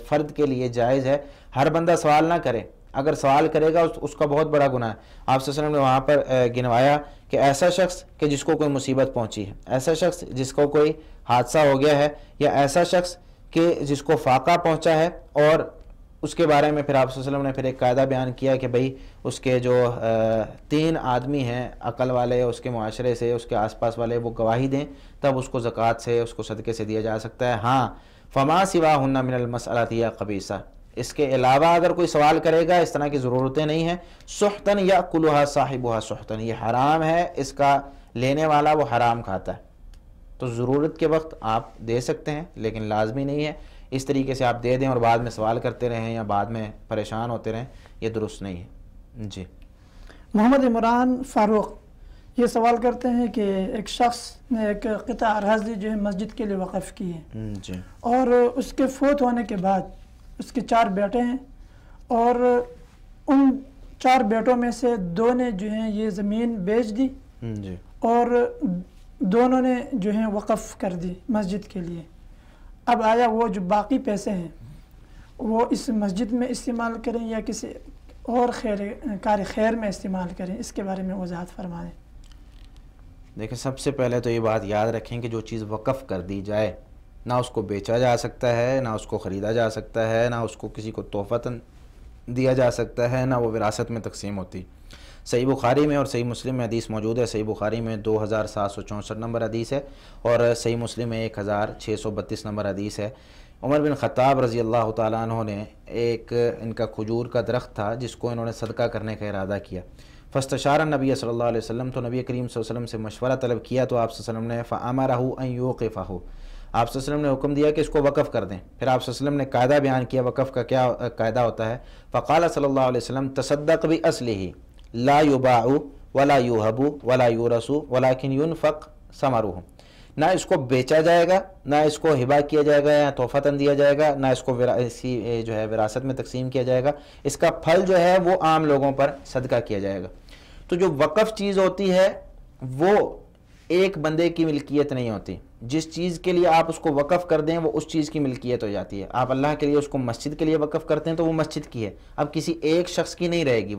Speaker 3: فرد کے لیے جائز ہے. ہر بندہ سوال نہ کرے، اگر سوال کرے گا اس کا بہت بڑا گناہ ہے. آپ صلی اللہ علیہ وسلم نے وہاں پر گنوایا کہ ایسا شخص کہ جس کو کوئی مصیبت پہنچی ہے، ایسا شخص جس کو کوئی حادثہ ہو گیا ہے، یا ایسا شخص کہ جس کو فاقہ پہنچا ہے. اور اس کے بارے میں پھر آپ صلی اللہ علیہ وسلم نے پھر ایک قاعدہ بیان کیا کہ بھئی اس کے جو 3 آدمی ہیں عقل والے، اس کے معاشرے سے، اس کے آس پاس والے، وہ گواہی دیں، تب اس کو زکوٰۃ سے، اس کو صدقے سے دیا جا سکتا ہے. ہاں فما سواہن من المسألۃ یا قبیصہ، اس کے علاوہ اگر کوئی سوال کرے گا، اس طرح کی ضرورتیں نہیں ہیں. سحتن یاکلھا صاحبھا سحتن، یہ حرام ہے، اس کا لینے والا وہ حرام کھاتا ہے. تو ضرورت کے وقت آپ دے سکتے ہیں لیکن لازمی نہیں ہے. اس طریقے سے آپ دے دیں اور بعد میں سوال کرتے رہیں یا بعد میں پریشان ہوتے رہیں، یہ درست نہیں ہے. جی
Speaker 2: محمد عمران فاروق یہ سوال کرتے ہیں کہ ایک شخص نے ایک قطع اراضی جو ہے مسجد کے لیے وقف کی ہے،
Speaker 3: جی،
Speaker 2: اور اس کے فوت ہونے کے بعد اس کے 4 بیٹے ہیں، اور ان 4 بیٹوں میں سے 2 نے جو ہیں یہ زمین بیچ دی،
Speaker 3: جی،
Speaker 2: اور دونوں نے جو ہیں وقف کر دی مسجد کے لیے. اب آیا وہ جو باقی پیسے ہیں وہ اس مسجد میں استعمال کریں یا کسی اور کار خیر میں استعمال کریں؟ اس کے بارے میں وضاحت فرمائیں.
Speaker 3: دیکھیں سب سے پہلے تو یہ بات یاد رکھیں کہ جو چیز وقف کر دی جائے، نہ اس کو بیچا جا سکتا ہے، نہ اس کو خریدا جا سکتا ہے، نہ اس کو کسی کو تحفتاً دیا جا سکتا ہے، نہ وہ وراثت میں تقسیم ہوتی. صحیح بخاری میں اور صحیح مسلم میں حدیث موجود ہے. صحیح بخاری میں 2764 نمبر حدیث ہے، اور صحیح مسلم میں 1632 نمبر حدیث ہے. عمر بن خطاب رضی اللہ تعالیٰ عنہ نے ایک ان کا کھجور کا درخت تھا جس کو انہوں نے صدقہ کرنے کا ارادہ کیا. فاستشار النبی صلی اللہ علیہ وسلم، تو نبی کریم صلی اللہ علیہ وسلم سے مشورہ طلب کیا، تو آپ صلی اللہ علیہ وسلم نے فَأَمَرَهُ أَن يُوقِفَهُ، آپ صلی اللہ علیہ وسلم نے حکم دیا کہ اس کو وقف کر دیں. پھر آپ صلی اللہ علیہ وسلم نے قاعدہ بیان کیا وقف کا کیا قاعدہ ہوتا ہے. فقال صلی اللہ علیہ وسلم تصدق بأصله لا يباع ولا يوهب ولا يورث ولكن ينفق ثمره، نہ اس کو بیچا جائے گا، نہ اس کو ہبہ کیا جائے گا یا تحفتاً دیا جائے گا، نہ اس کو جو ہے وراثت میں تقسیم کیا جائے گا. اس کا پھل جو ہے وہ عام لوگوں پر صدقہ کیا جائے گا. تو جو وقف چیز ہوتی ہے وہ ایک بندے کی ملکیت نہیں ہوتی. جس چیز کے لیے آپ اس کو وقف کر دیں وہ اس چیز کی ملکیت ہو جاتی ہے. آپ اللہ کے لیے اس کو مسجد کے لیے وقف کرتے ہیں تو وہ مسجد کی ہے، اب کسی ایک شخص کی نہیں رہے گی،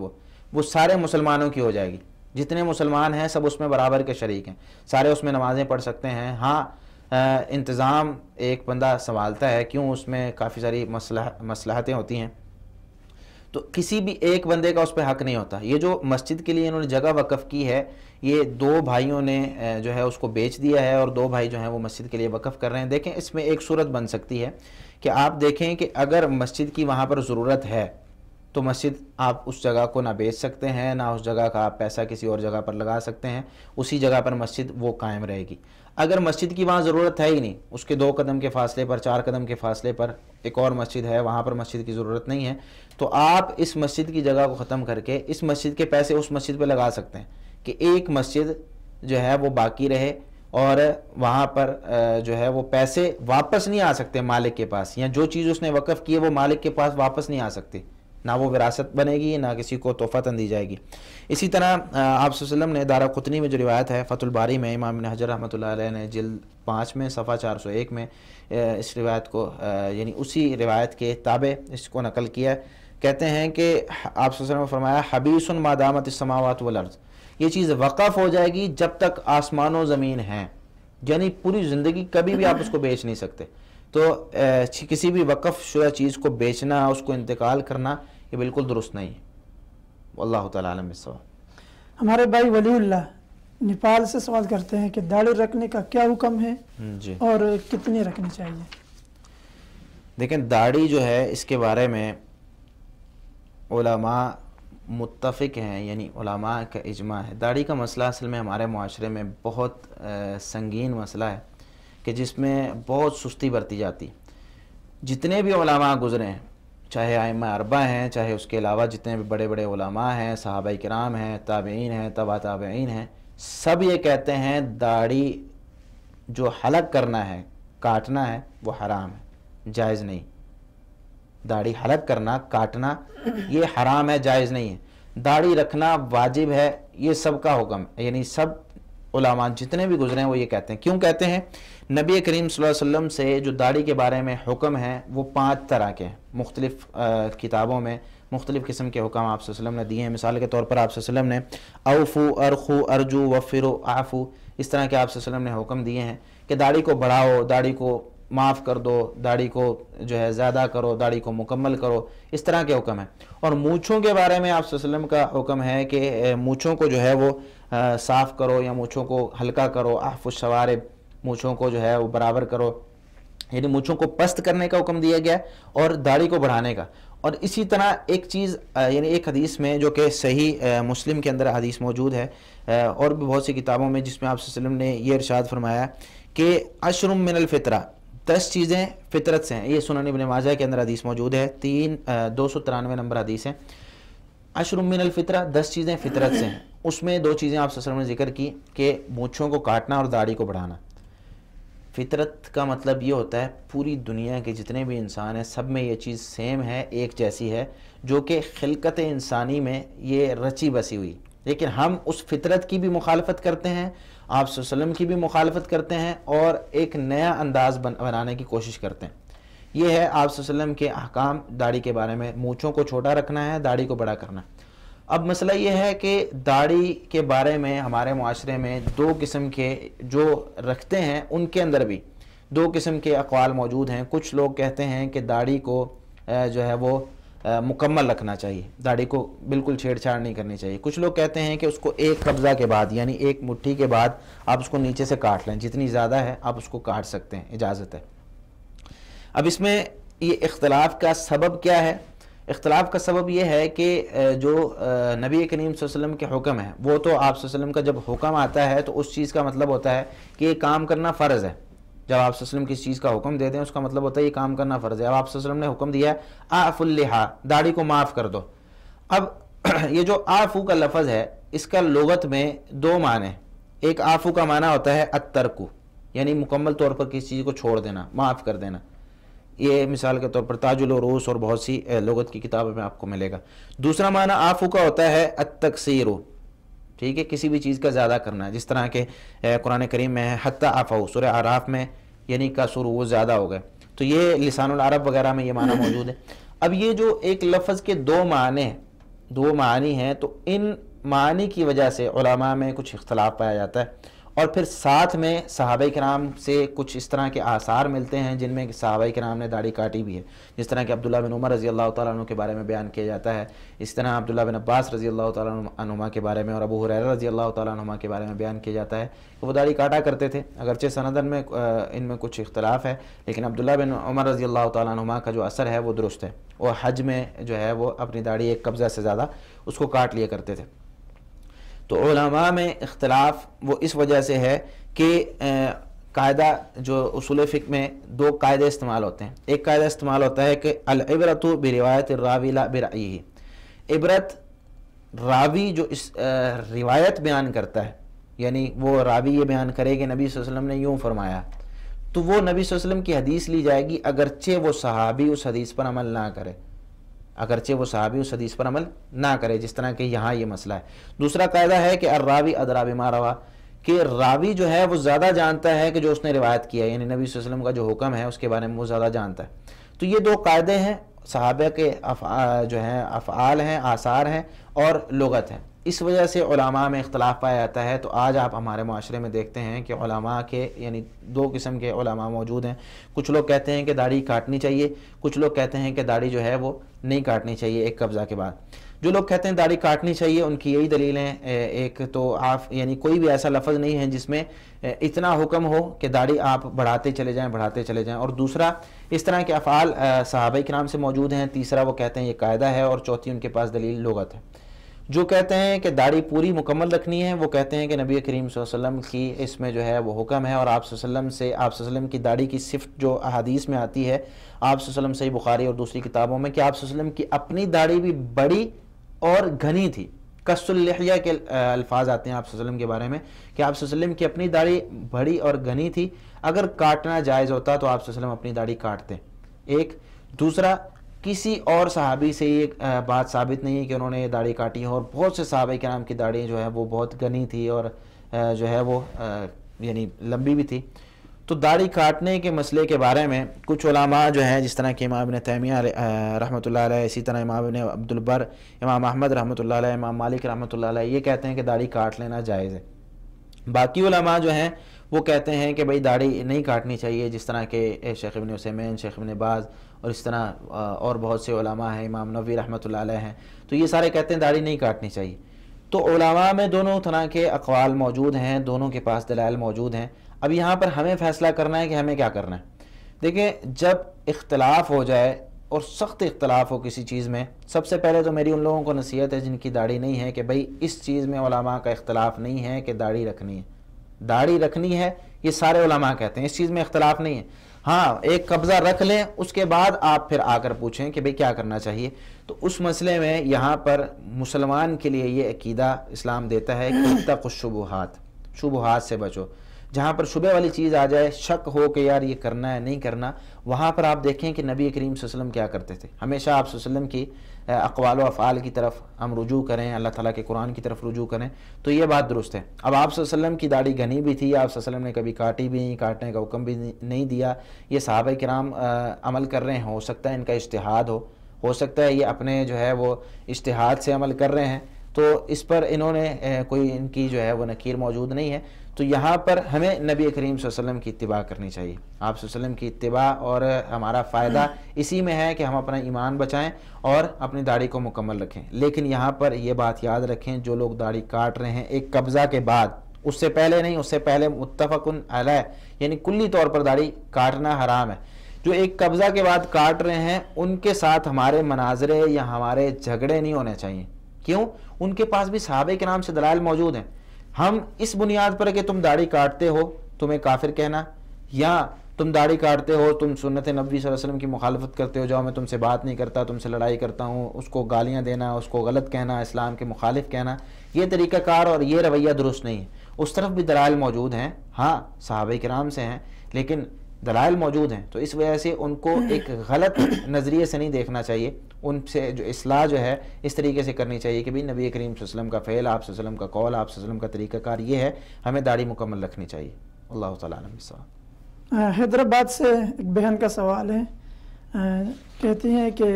Speaker 3: وہ سارے مسلمانوں کی ہو جائے گی. جتنے مسلمان ہیں سب اس میں برابر کے شریک ہیں، سارے اس میں نمازیں پڑھ سکتے ہیں. ہاں انتظام ایک بندہ سنبھالتا ہے، کیوں اس میں کافی ساری مصلحتیں ہوتی ہیں، تو کسی بھی ایک بندے کا اس پہ حق نہیں ہوتا. یہ جو مسجد کے لیے انہوں نے جگہ وقف کی ہے، یہ 2 بھائیوں نے جو ہے اس کو بیچ دیا ہے، اور 2 بھائی جو ہیں وہ مسجد کے لیے وقف کر رہے ہیں. دیکھیں اس میں ایک صورت بن سکتی ہے کہ آپ دیکھیں کہ اگر مسجد کی وہاں پر ضرورت ہے تو مسجد آپ اس جگہ کو نہ بیچ سکتے ہیں، نہ اس جگہ کا آپ پیسہ کسی اور جگہ پر لگا سکتے ہیں، اسی جگہ پر مسجد وہ قائم رہے گی. اگر مسجد کی وہاں ضرورت ہے ہی نہیں، اس کے 2 قدم کے فاصلے پر، 4 قدم کے فاصلے پر ایک اور مسجد ہے، وہاں پر مسجد کی ضرورت نہیں ہے، تو آپ اس مسجد کی جگہ کو ختم کر کے اس مسجد کے پیسے اس مسجد پہ لگا سکتے ہیں کہ ایک مسجد جو ہے وہ باقی رہے، اور وہاں پر جو ہے وہ پیسے واپس نہیں آ سکتے مالک کے پاس، یا جو چیز اس نے وقف کی ہے وہ مالک کے پاس واپس نہیں آ سکتی، نہ وہ وراثت بنے گی نہ کسی کو تحفتاً دی جائے گی. اسی طرح آپ صلی اللہ علیہ وسلم نے دارقطنی میں جو روایت ہے، فتح الباری میں امام ابن حجر رحمۃ اللہ علیہ نے جلد 5 میں صفحہ 401 میں اس روایت کو یعنی اسی روایت کے تابع اس کو نقل کیا. کہتے ہیں کہ آپ صلی اللہ علیہ وسلم نے فرمایا حبیث ما دامت السماوات والارض، یہ چیز وقف ہو جائے گی جب تک آسمان و زمین ہیں، یعنی پوری زندگی کبھی بھی آپ اس کو بیچ نہیں سکتے. تو کسی بھی وقف شدہ چیز کو بیچنا، اس کو انتقال کرنا، یہ بالکل درست نہیں ہے. واللہ تعالیٰ عالم بالصواب.
Speaker 2: ہمارے بھائی ولی اللہ نیپال سے سوال کرتے ہیں کہ داڑھی رکھنے کا کیا حکم ہے
Speaker 3: جی،
Speaker 2: اور کتنی رکھنی چاہیے؟
Speaker 3: دیکھیں داڑھی جو ہے اس کے بارے میں علماء متفق ہیں، یعنی علماء کا اجماع ہے. داڑھی کا مسئلہ اصل میں ہمارے معاشرے میں بہت سنگین مسئلہ ہے کہ جس میں بہت سستی برتی جاتی. جتنے بھی علماء گزرے ہیں، چاہے ائمہ اربعہ ہیں، چاہے اس کے علاوہ جتنے بھی بڑے بڑے علماء ہیں، صحابہ کرام ہیں، تابعین ہیں، تبع تابعین ہیں، سب یہ کہتے ہیں داڑھی جو حلق کرنا ہے، کاٹنا ہے، وہ حرام ہے، جائز نہیں۔ داڑھی حلق کرنا، کاٹنا یہ حرام ہے، جائز نہیں ہے۔ داڑھی رکھنا واجب ہے، یہ سب کا حکم ہے، یعنی سب علماء جتنے بھی گزرے ہیں وہ یہ کہتے ہیں۔ کیوں کہتے ہیں؟ نبی کریم صلی اللہ علیہ وسلم سے جو داڑھی کے بارے میں حکم ہے وہ 5 طرح کے ہیں، مختلف کتابوں میں مختلف قسم کے حکم آپ صلی اللہ علیہ وسلم نے دیے ہیں۔ مثال کے طور پر آپ صلی اللہ علیہ وسلم نے اوفو، ارخو، ارجو، وفرو، عافو، اس طرح کے آپ صلی اللہ علیہ وسلم نے حکم دیے ہیں کہ داڑھی کو بڑھاؤ، داڑھی کو معاف کر دو، داڑھی کو جو ہے زیادہ کرو، داڑھی کو مکمل کرو، اس طرح کے حکم ہیں۔ اور مونچھوں کے بارے میں آپ صلی اللہ علیہ وسلم کا حکم ہے کہ مونچھوں کو جو ہے وہ صاف کرو یا مونچھوں کو ہلکا کرو، احفظ الشوارب، مونچھوں کو جو ہے وہ برابر کرو، یعنی مونچھوں کو پست کرنے کا حکم دیا گیا اور داڑھی کو بڑھانے کا۔ اور اسی طرح ایک چیز یعنی ایک حدیث میں جو کہ صحیح مسلم کے اندر حدیث موجود ہے اور بھی بہت سی کتابوں میں، جس میں آپ صلی اللہ علیہ وسلم نے یہ ارشاد فرمایا کہ 10 من الفطرہ، 10 چیزیں فطرت سے ہیں۔ یہ سنن ابن ماجہ کے اندر حدیث موجود ہے، 293 نمبر حدیث ہے۔ 10 من الفطرہ، 10 چیزیں فطرت سے ہیں۔ اس میں 2 چیزیں آپ صلی اللہ علیہ وسلم نے ذکر کی کہ مونچھوں کو کاٹنا اور داڑھی کو بڑھانا۔ فطرت کا مطلب یہ ہوتا ہے پوری دنیا کے جتنے بھی انسان ہیں سب میں یہ چیز سیم ہے، ایک جیسی ہے، جو کہ خلقت انسانی میں یہ رچی بسی ہوئی، لیکن ہم اس فطرت کی بھی مخالفت کرتے ہیں، آپ صلی اللہ علیہ وسلم کی بھی مخالفت کرتے ہیں اور ایک نیا انداز بنانے کی کوشش کرتے ہیں۔ یہ ہے آپ صلی اللہ علیہ وسلم کے احکام داڑھی کے بارے میں، مونچھوں کو چھوٹا رکھنا ہے، داڑھی کو بڑا کرنا ہے۔ اب مسئلہ یہ ہے کہ داڑھی کے بارے میں ہمارے معاشرے میں 2 قسم کے جو رکھتے ہیں ان کے اندر بھی 2 قسم کے اقوال موجود ہیں۔ کچھ لوگ کہتے ہیں کہ داڑھی کو جو ہے وہ مکمل رکھنا چاہیے، داڑھی کو بالکل چھیڑ چھاڑ نہیں کرنی چاہیے۔ کچھ لوگ کہتے ہیں کہ اس کو ایک قبضہ کے بعد، یعنی ایک مٹھی کے بعد آپ اس کو نیچے سے کاٹ لیں، جتنی زیادہ ہے آپ اس کو کاٹ سکتے ہیں، اجازت ہے۔ اب اس میں یہ اختلاف کا سبب کیا ہے؟ اختلاف کا سبب یہ ہے کہ جو نبی کریم صلی اللہ علیہ وسلم کے حکم ہے وہ تو آپ صلی اللہ علیہ وسلم کا جب حکم آتا ہے تو اس چیز کا مطلب ہوتا ہے کہ یہ کام کرنا فرض ہے۔ جب آپ صلی اللہ علیہ وسلم کسی چیز کا حکم دیتے ہیں اس کا مطلب ہوتا ہے یہ کام کرنا فرض ہے۔ اب آپ صلی اللہ علیہ وسلم نے حکم دیا ہے اعف اللحیٰ، داڑھی کو معاف کر دو۔ اب یہ جو آفو کا لفظ ہے اس کا لغت میں 2 معنی ہیں۔ ایک آفو کا معنی ہوتا ہے الترکو، یعنی مکمل طور پر کسی چیز کو چھوڑ دینا، معاف کر دینا۔ یہ مثال کے طور پر تاج العروس اور بہت سی لغت کی کتابوں میں آپ کو ملے گا۔ دوسرا معنی آفو کا ہوتا ہے التکثیر، ٹھیک ہے، کسی بھی چیز کا زیادہ کرنا ہے، جس طرح کہ قرآن کریم میں ہے حتی عفوا، سورہ اعراف میں، یعنی کثر، وہ زیادہ ہو گئے۔ تو یہ لسان العرب وغیرہ میں یہ معنی موجود ہے۔ اب یہ جو ایک لفظ کے 2 معنی ہیں تو ان معنی کی وجہ سے علماء میں کچھ اختلاف پایا جاتا ہے، اور پھر ساتھ میں صحابہ کرام سے کچھ اس طرح کے آثار ملتے ہیں جن میں صحابہ کرام نے داڑھی کاٹی بھی ہے، جس طرح کہ عبداللہ بن عمر رضی اللہ تعالیٰ عنہ کے بارے میں بیان کیا جاتا ہے، اس طرح عبداللہ بن عباس رضی اللہ تعالیٰ عنہما کے بارے میں اور ابو ہریرہ رضی اللہ تعالیٰ عنہما کے بارے میں بیان کیا جاتا ہے کہ وہ داڑھی کاٹا کرتے تھے۔ اگرچہ سندن میں ان میں کچھ اختلاف ہے، لیکن عبداللہ بن عمر رضی اللہ تعالیٰ عنہما کا جو اثر ہے وہ درست ہے، وہ حج میں جو ہے وہ اپنی داڑھی ایک قبضہ سے زیادہ اس کو کاٹ لیا کرتے تھے۔ تو علماء میں اختلاف وہ اس وجہ سے ہے کہ قاعدہ جو اصول فقہ میں 2 قاعدے استعمال ہوتے ہیں۔ ایک قاعدہ استعمال ہوتا ہے کہ العبرۃ بروایت الراوی لا برأیہ، عبرت راوی جو اس روایت بیان کرتا ہے، یعنی وہ راوی یہ بیان کرے کہ نبی صلی اللہ علیہ وسلم نے یوں فرمایا، تو وہ نبی صلی اللہ علیہ وسلم کی حدیث لی جائے گی اگرچہ وہ صحابی اس حدیث پر عمل نہ کرے، نہ کرے، جس طرح کہ یہاں یہ مسئلہ ہے۔ دوسرا قاعدہ ہے کہ الراوی ادری بما روا، کہ راوی جو ہے وہ زیادہ جانتا ہے کہ جو اس نے روایت کیا ہے، یعنی نبی صلی اللہ علیہ وسلم کا جو حکم ہے اس کے بارے میں وہ زیادہ جانتا ہے۔ تو یہ 2 قاعدے ہیں، صحابہ کے جو ہیں افعال ہیں، آثار ہیں اور لغت ہے۔ اس وجہ سے علماء میں اختلاف پایا جاتا ہے۔ تو آج آپ ہمارے معاشرے میں دیکھتے ہیں کہ علماء کے یعنی 2 قسم کے علماء موجود ہیں۔ کچھ لوگ کہتے ہیں کہ داڑھی کاٹنی چاہیے، کچھ لوگ کہتے ہیں کہ داڑھی جو ہے وہ نہیں کاٹنی چاہیے ایک قبضہ کے بعد۔ جو لوگ کہتے ہیں داڑھی کاٹنی چاہیے ان کی یہی دلیل ہیں، ایک تو یعنی کوئی بھی ایسا لفظ نہیں ہے جس میں اتنا حکم ہو کہ داڑھی آپ بڑھاتے چلے جائیں، اور دوسرا اس طرح کے افعال صحابہ کرام سے موجود ہیں، تیسرا وہ کہتے ہیں یہ قاعدہ ہے، اور چوتھی ان کے پاس دلیل لغت ہے۔ جو کہتے ہیں کہ داڑھی پوری مکمل رکھنی ہے وہ کہتے ہیں کہ نبی کریم صلی اللہ علیہ وسلم کی اس میں جو ہے وہ حکم ہے، اور آپ صلی اللہ علیہ وسلم سے آپ صلی اللہ علیہ وسلم کی داڑھی کی صفت جو احادیث میں آتی ہے آپ صلی اللہ علیہ وسلم صحیح بخاری اور دوسری کتابوں میں، کہ آپ صلی اللہ علیہ وسلم کی اپنی داڑھی بھی بڑی اور گھنی تھی. قص اللحیہ کے الفاظ آتے ہیں آپ صلی اللہ علیہ وسلم کے بارے میں کہ آپ صلی اللہ علیہ وسلم کی اپنی داڑھی بڑی اور گھنی تھی. اگر کاٹنا جائز ہوتا تو آپ صلی اللہ علیہ وسلم اپنی داڑھی کاٹتے. ایک دوسرا، کسی اور صحابی سے یہ بات ثابت نہیں ہے کہ انہوں نے یہ داڑھی کاٹی ہے، اور بہت سے صحابہ کرام کی داڑھی جو ہے وہ بہت گھنی تھی اور جو ہے وہ یعنی لمبی بھی تھی. تو داڑھی کاٹنے کے مسئلے کے بارے میں کچھ علماء جو ہیں جس طرح کہ امام ابن تیمیہ رحمۃ اللہ علیہ، اسی طرح امام ابن عبد البر، امام احمد رحمۃ اللہ علیہ، امام مالک رحمۃ اللہ علیہ، یہ کہتے ہیں کہ داڑھی کاٹ لینا جائز ہے. باقی علماء جو ہیں وہ کہتے ہیں کہ بھئی داڑھی نہیں کاٹنی چاہیے، جس طرح کہ شیخ ابن عثیمین، شیخ ابن باز اور اس طرح اور بہت سے علماء ہیں، امام نووی رحمۃ اللہ علیہ ہیں، تو یہ سارے کہتے ہیں داڑھی نہیں کاٹنی چاہیے. تو علماء میں دونوں طرح کے اقوال موجود ہیں، دونوں کے پاس دلائل موجود ہیں. اب یہاں پر ہمیں فیصلہ کرنا ہے کہ ہمیں کیا کرنا ہے. دیکھیں، جب اختلاف ہو جائے اور سخت اختلاف ہو کسی چیز میں، سب سے پہلے تو میری ان لوگوں کو نصیحت ہے جن کی داڑھی نہیں ہے کہ بھئی اس چیز میں علماء کا اختلاف نہیں ہے کہ داڑھی رکھنی ہے. داڑھی رکھنی ہے یہ سارے علماء کہتے ہیں، اس چیز میں اختلاف نہیں ہے. ہاں، ایک قبضہ رکھ لیں، اس کے بعد آپ پھر آ کر پوچھیں کہ بھئی کیا کرنا چاہیے. تو اس مسئلے میں یہاں پر مسلمان کے لیے یہ عقیدہ اسلام دیتا ہے کہ اتقوا الشبہات، شبہات سے بچو. جہاں پر شبہ والی چیز آ جائے، شک ہو کہ یار یہ کرنا ہے نہیں کرنا، وہاں پر آپ دیکھیں کہ نبی کریم صلی اللہ علیہ وسلم کیا کرتے تھے. ہمیشہ آپ صلی اللہ علیہ وسلم کی اقوال و افعال کی طرف ہم رجوع کریں، اللہ تعالیٰ کے قرآن کی طرف رجوع کریں، تو یہ بات درست ہے. اب آپ صلی اللہ علیہ وسلم کی داڑھی گھنی بھی تھی، آپ صلی اللہ علیہ وسلم نے کبھی کاٹی بھی نہیں، کاٹنے کا حکم بھی نہیں دیا. یہ صحابہ کرام عمل کر رہے ہیں، ہو سکتا ہے ان کا اجتہاد ہو سکتا ہے یہ اپنے جو ہے وہ اجتہاد سے عمل کر رہے ہیں، تو اس پر انہوں نے کوئی ان کی جو ہے وہ نکیر موجود نہیں ہے. تو یہاں پر ہمیں نبی کریم صلی اللہ علیہ وسلم کی اتباع کرنی چاہیے. آپ صلی اللہ علیہ وسلم کی اتباع، اور ہمارا فائدہ اسی میں ہے کہ ہم اپنا ایمان بچائیں اور اپنی داڑھی کو مکمل رکھیں. لیکن یہاں پر یہ بات یاد رکھیں، جو لوگ داڑھی کاٹ رہے ہیں ایک قبضہ کے بعد، اس سے پہلے نہیں، اس سے پہلے متفق علیہ یعنی کلی طور پر داڑھی کاٹنا حرام ہے. جو ایک قبضہ کے بعد کاٹ رہے ہیں ان کے ساتھ ہمارے مناظرے یا ہمارے جھگڑے نہیں ہونے چاہیے. کیوں؟ ان کے پاس بھی صحابہ کرام سے دلائل موجود ہیں. ہم اس بنیاد پر کہ تم داڑھی کاٹتے ہو تمہیں کافر کہنا، یا تم داڑھی کاٹتے ہو تم سنت نبوی صلی اللہ علیہ وسلم کی مخالفت کرتے ہو، جاؤ میں تم سے بات نہیں کرتا، تم سے لڑائی کرتا ہوں، اس کو گالیاں دینا، اس کو غلط کہنا، اسلام کے مخالف کہنا، یہ طریقہ کار اور یہ رویہ درست نہیں ہے. اس طرف بھی دلائل موجود ہیں، ہاں صحابہ کرام سے ہیں، لیکن دلائل موجود ہیں. تو اس وجہ سے ان کو ایک غلط نظریے سے نہیں دیکھنا چاہیے. ان سے جو اصلاح جو ہے اس طریقے سے کرنی چاہیے کہ بھی نبی کریم صلی اللہ علیہ وسلم کا فعل، آپ صلی اللہ علیہ وسلم کا قول، آپ صلی اللہ علیہ وسلم کا طریقہ کار یہ ہے، ہمیں داڑھی مکمل رکھنی چاہیے. اللہ تعالیٰ عنہ بالصواب.
Speaker 2: حیدرآباد سے ایک بہن کا سوال ہے، کہتی ہیں کہ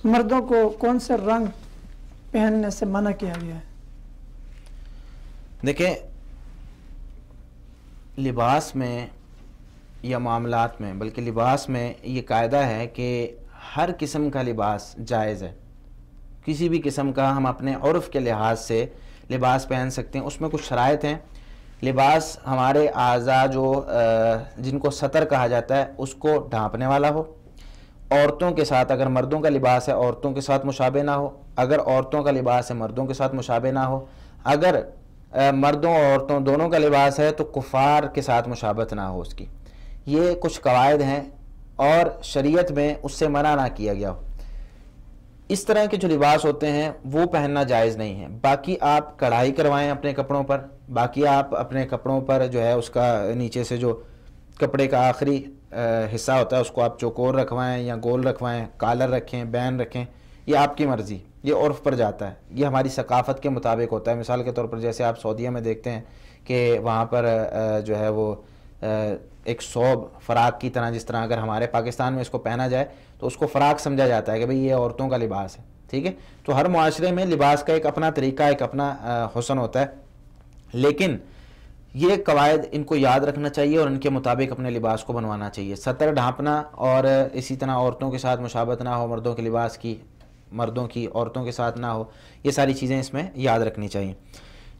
Speaker 2: مردوں کو کون سے رنگ پہننے سے منع کیا گیا ہے؟
Speaker 3: دیکھیں، لباس میں یا معاملات میں، بلکہ لباس میں یہ قاعدہ ہے کہ ہر قسم کا لباس جائز ہے. کسی بھی قسم کا ہم اپنے عرف کے لحاظ سے لباس پہن سکتے ہیں. اس میں کچھ شرائط ہیں. لباس ہمارے اعضاء جو جن کو ستر کہا جاتا ہے اس کو ڈھانپنے والا ہو. عورتوں کے ساتھ، اگر مردوں کا لباس ہے عورتوں کے ساتھ مشابہ نہ ہو. اگر عورتوں کا لباس ہے مردوں کے ساتھ مشابہ نہ ہو. اگر مردوں اور عورتوں دونوں کا لباس ہے تو کفار کے ساتھ مشابہت نہ ہو اس کی. یہ کچھ قواعد ہیں اور شریعت میں اس سے منع نہ کیا گیا ہو. اس طرح کے جو لباس ہوتے ہیں وہ پہننا جائز نہیں ہے. باقی آپ کڑھائی کروائیں اپنے کپڑوں پر، باقی آپ اپنے کپڑوں پر جو ہے اس کا نیچے سے جو کپڑے کا آخری حصہ ہوتا ہے اس کو آپ چوکور رکھوائیں یا گول رکھوائیں، کالر رکھیں، بین رکھیں، یہ آپ کی مرضی، یہ عرف پر جاتا ہے، یہ ہماری ثقافت کے مطابق ہوتا ہے. مثال کے طور پر جیسے آپ سعودیہ میں دیکھتے ہیں کہ وہاں پر جو ہے وہ ایک صوب فراق کی طرح، جس طرح اگر ہمارے پاکستان میں اس کو پہنا جائے تو اس کو فراق سمجھا جاتا ہے کہ بھئی یہ عورتوں کا لباس ہے. ٹھیک ہے، تو ہر معاشرے میں لباس کا ایک اپنا طریقہ، ایک اپنا حسن ہوتا ہے. لیکن یہ قواعد ان کو یاد رکھنا چاہیے اور ان کے مطابق اپنے لباس کو بنوانا چاہیے. ستر ڈھانپنا اور اسی طرح عورتوں کے ساتھ مشابہت نہ ہو، مردوں کے لباس کی مردوں کی عورتوں کے ساتھ نہ ہو، یہ ساری چیزیں اس میں یاد رکھنی چاہیے.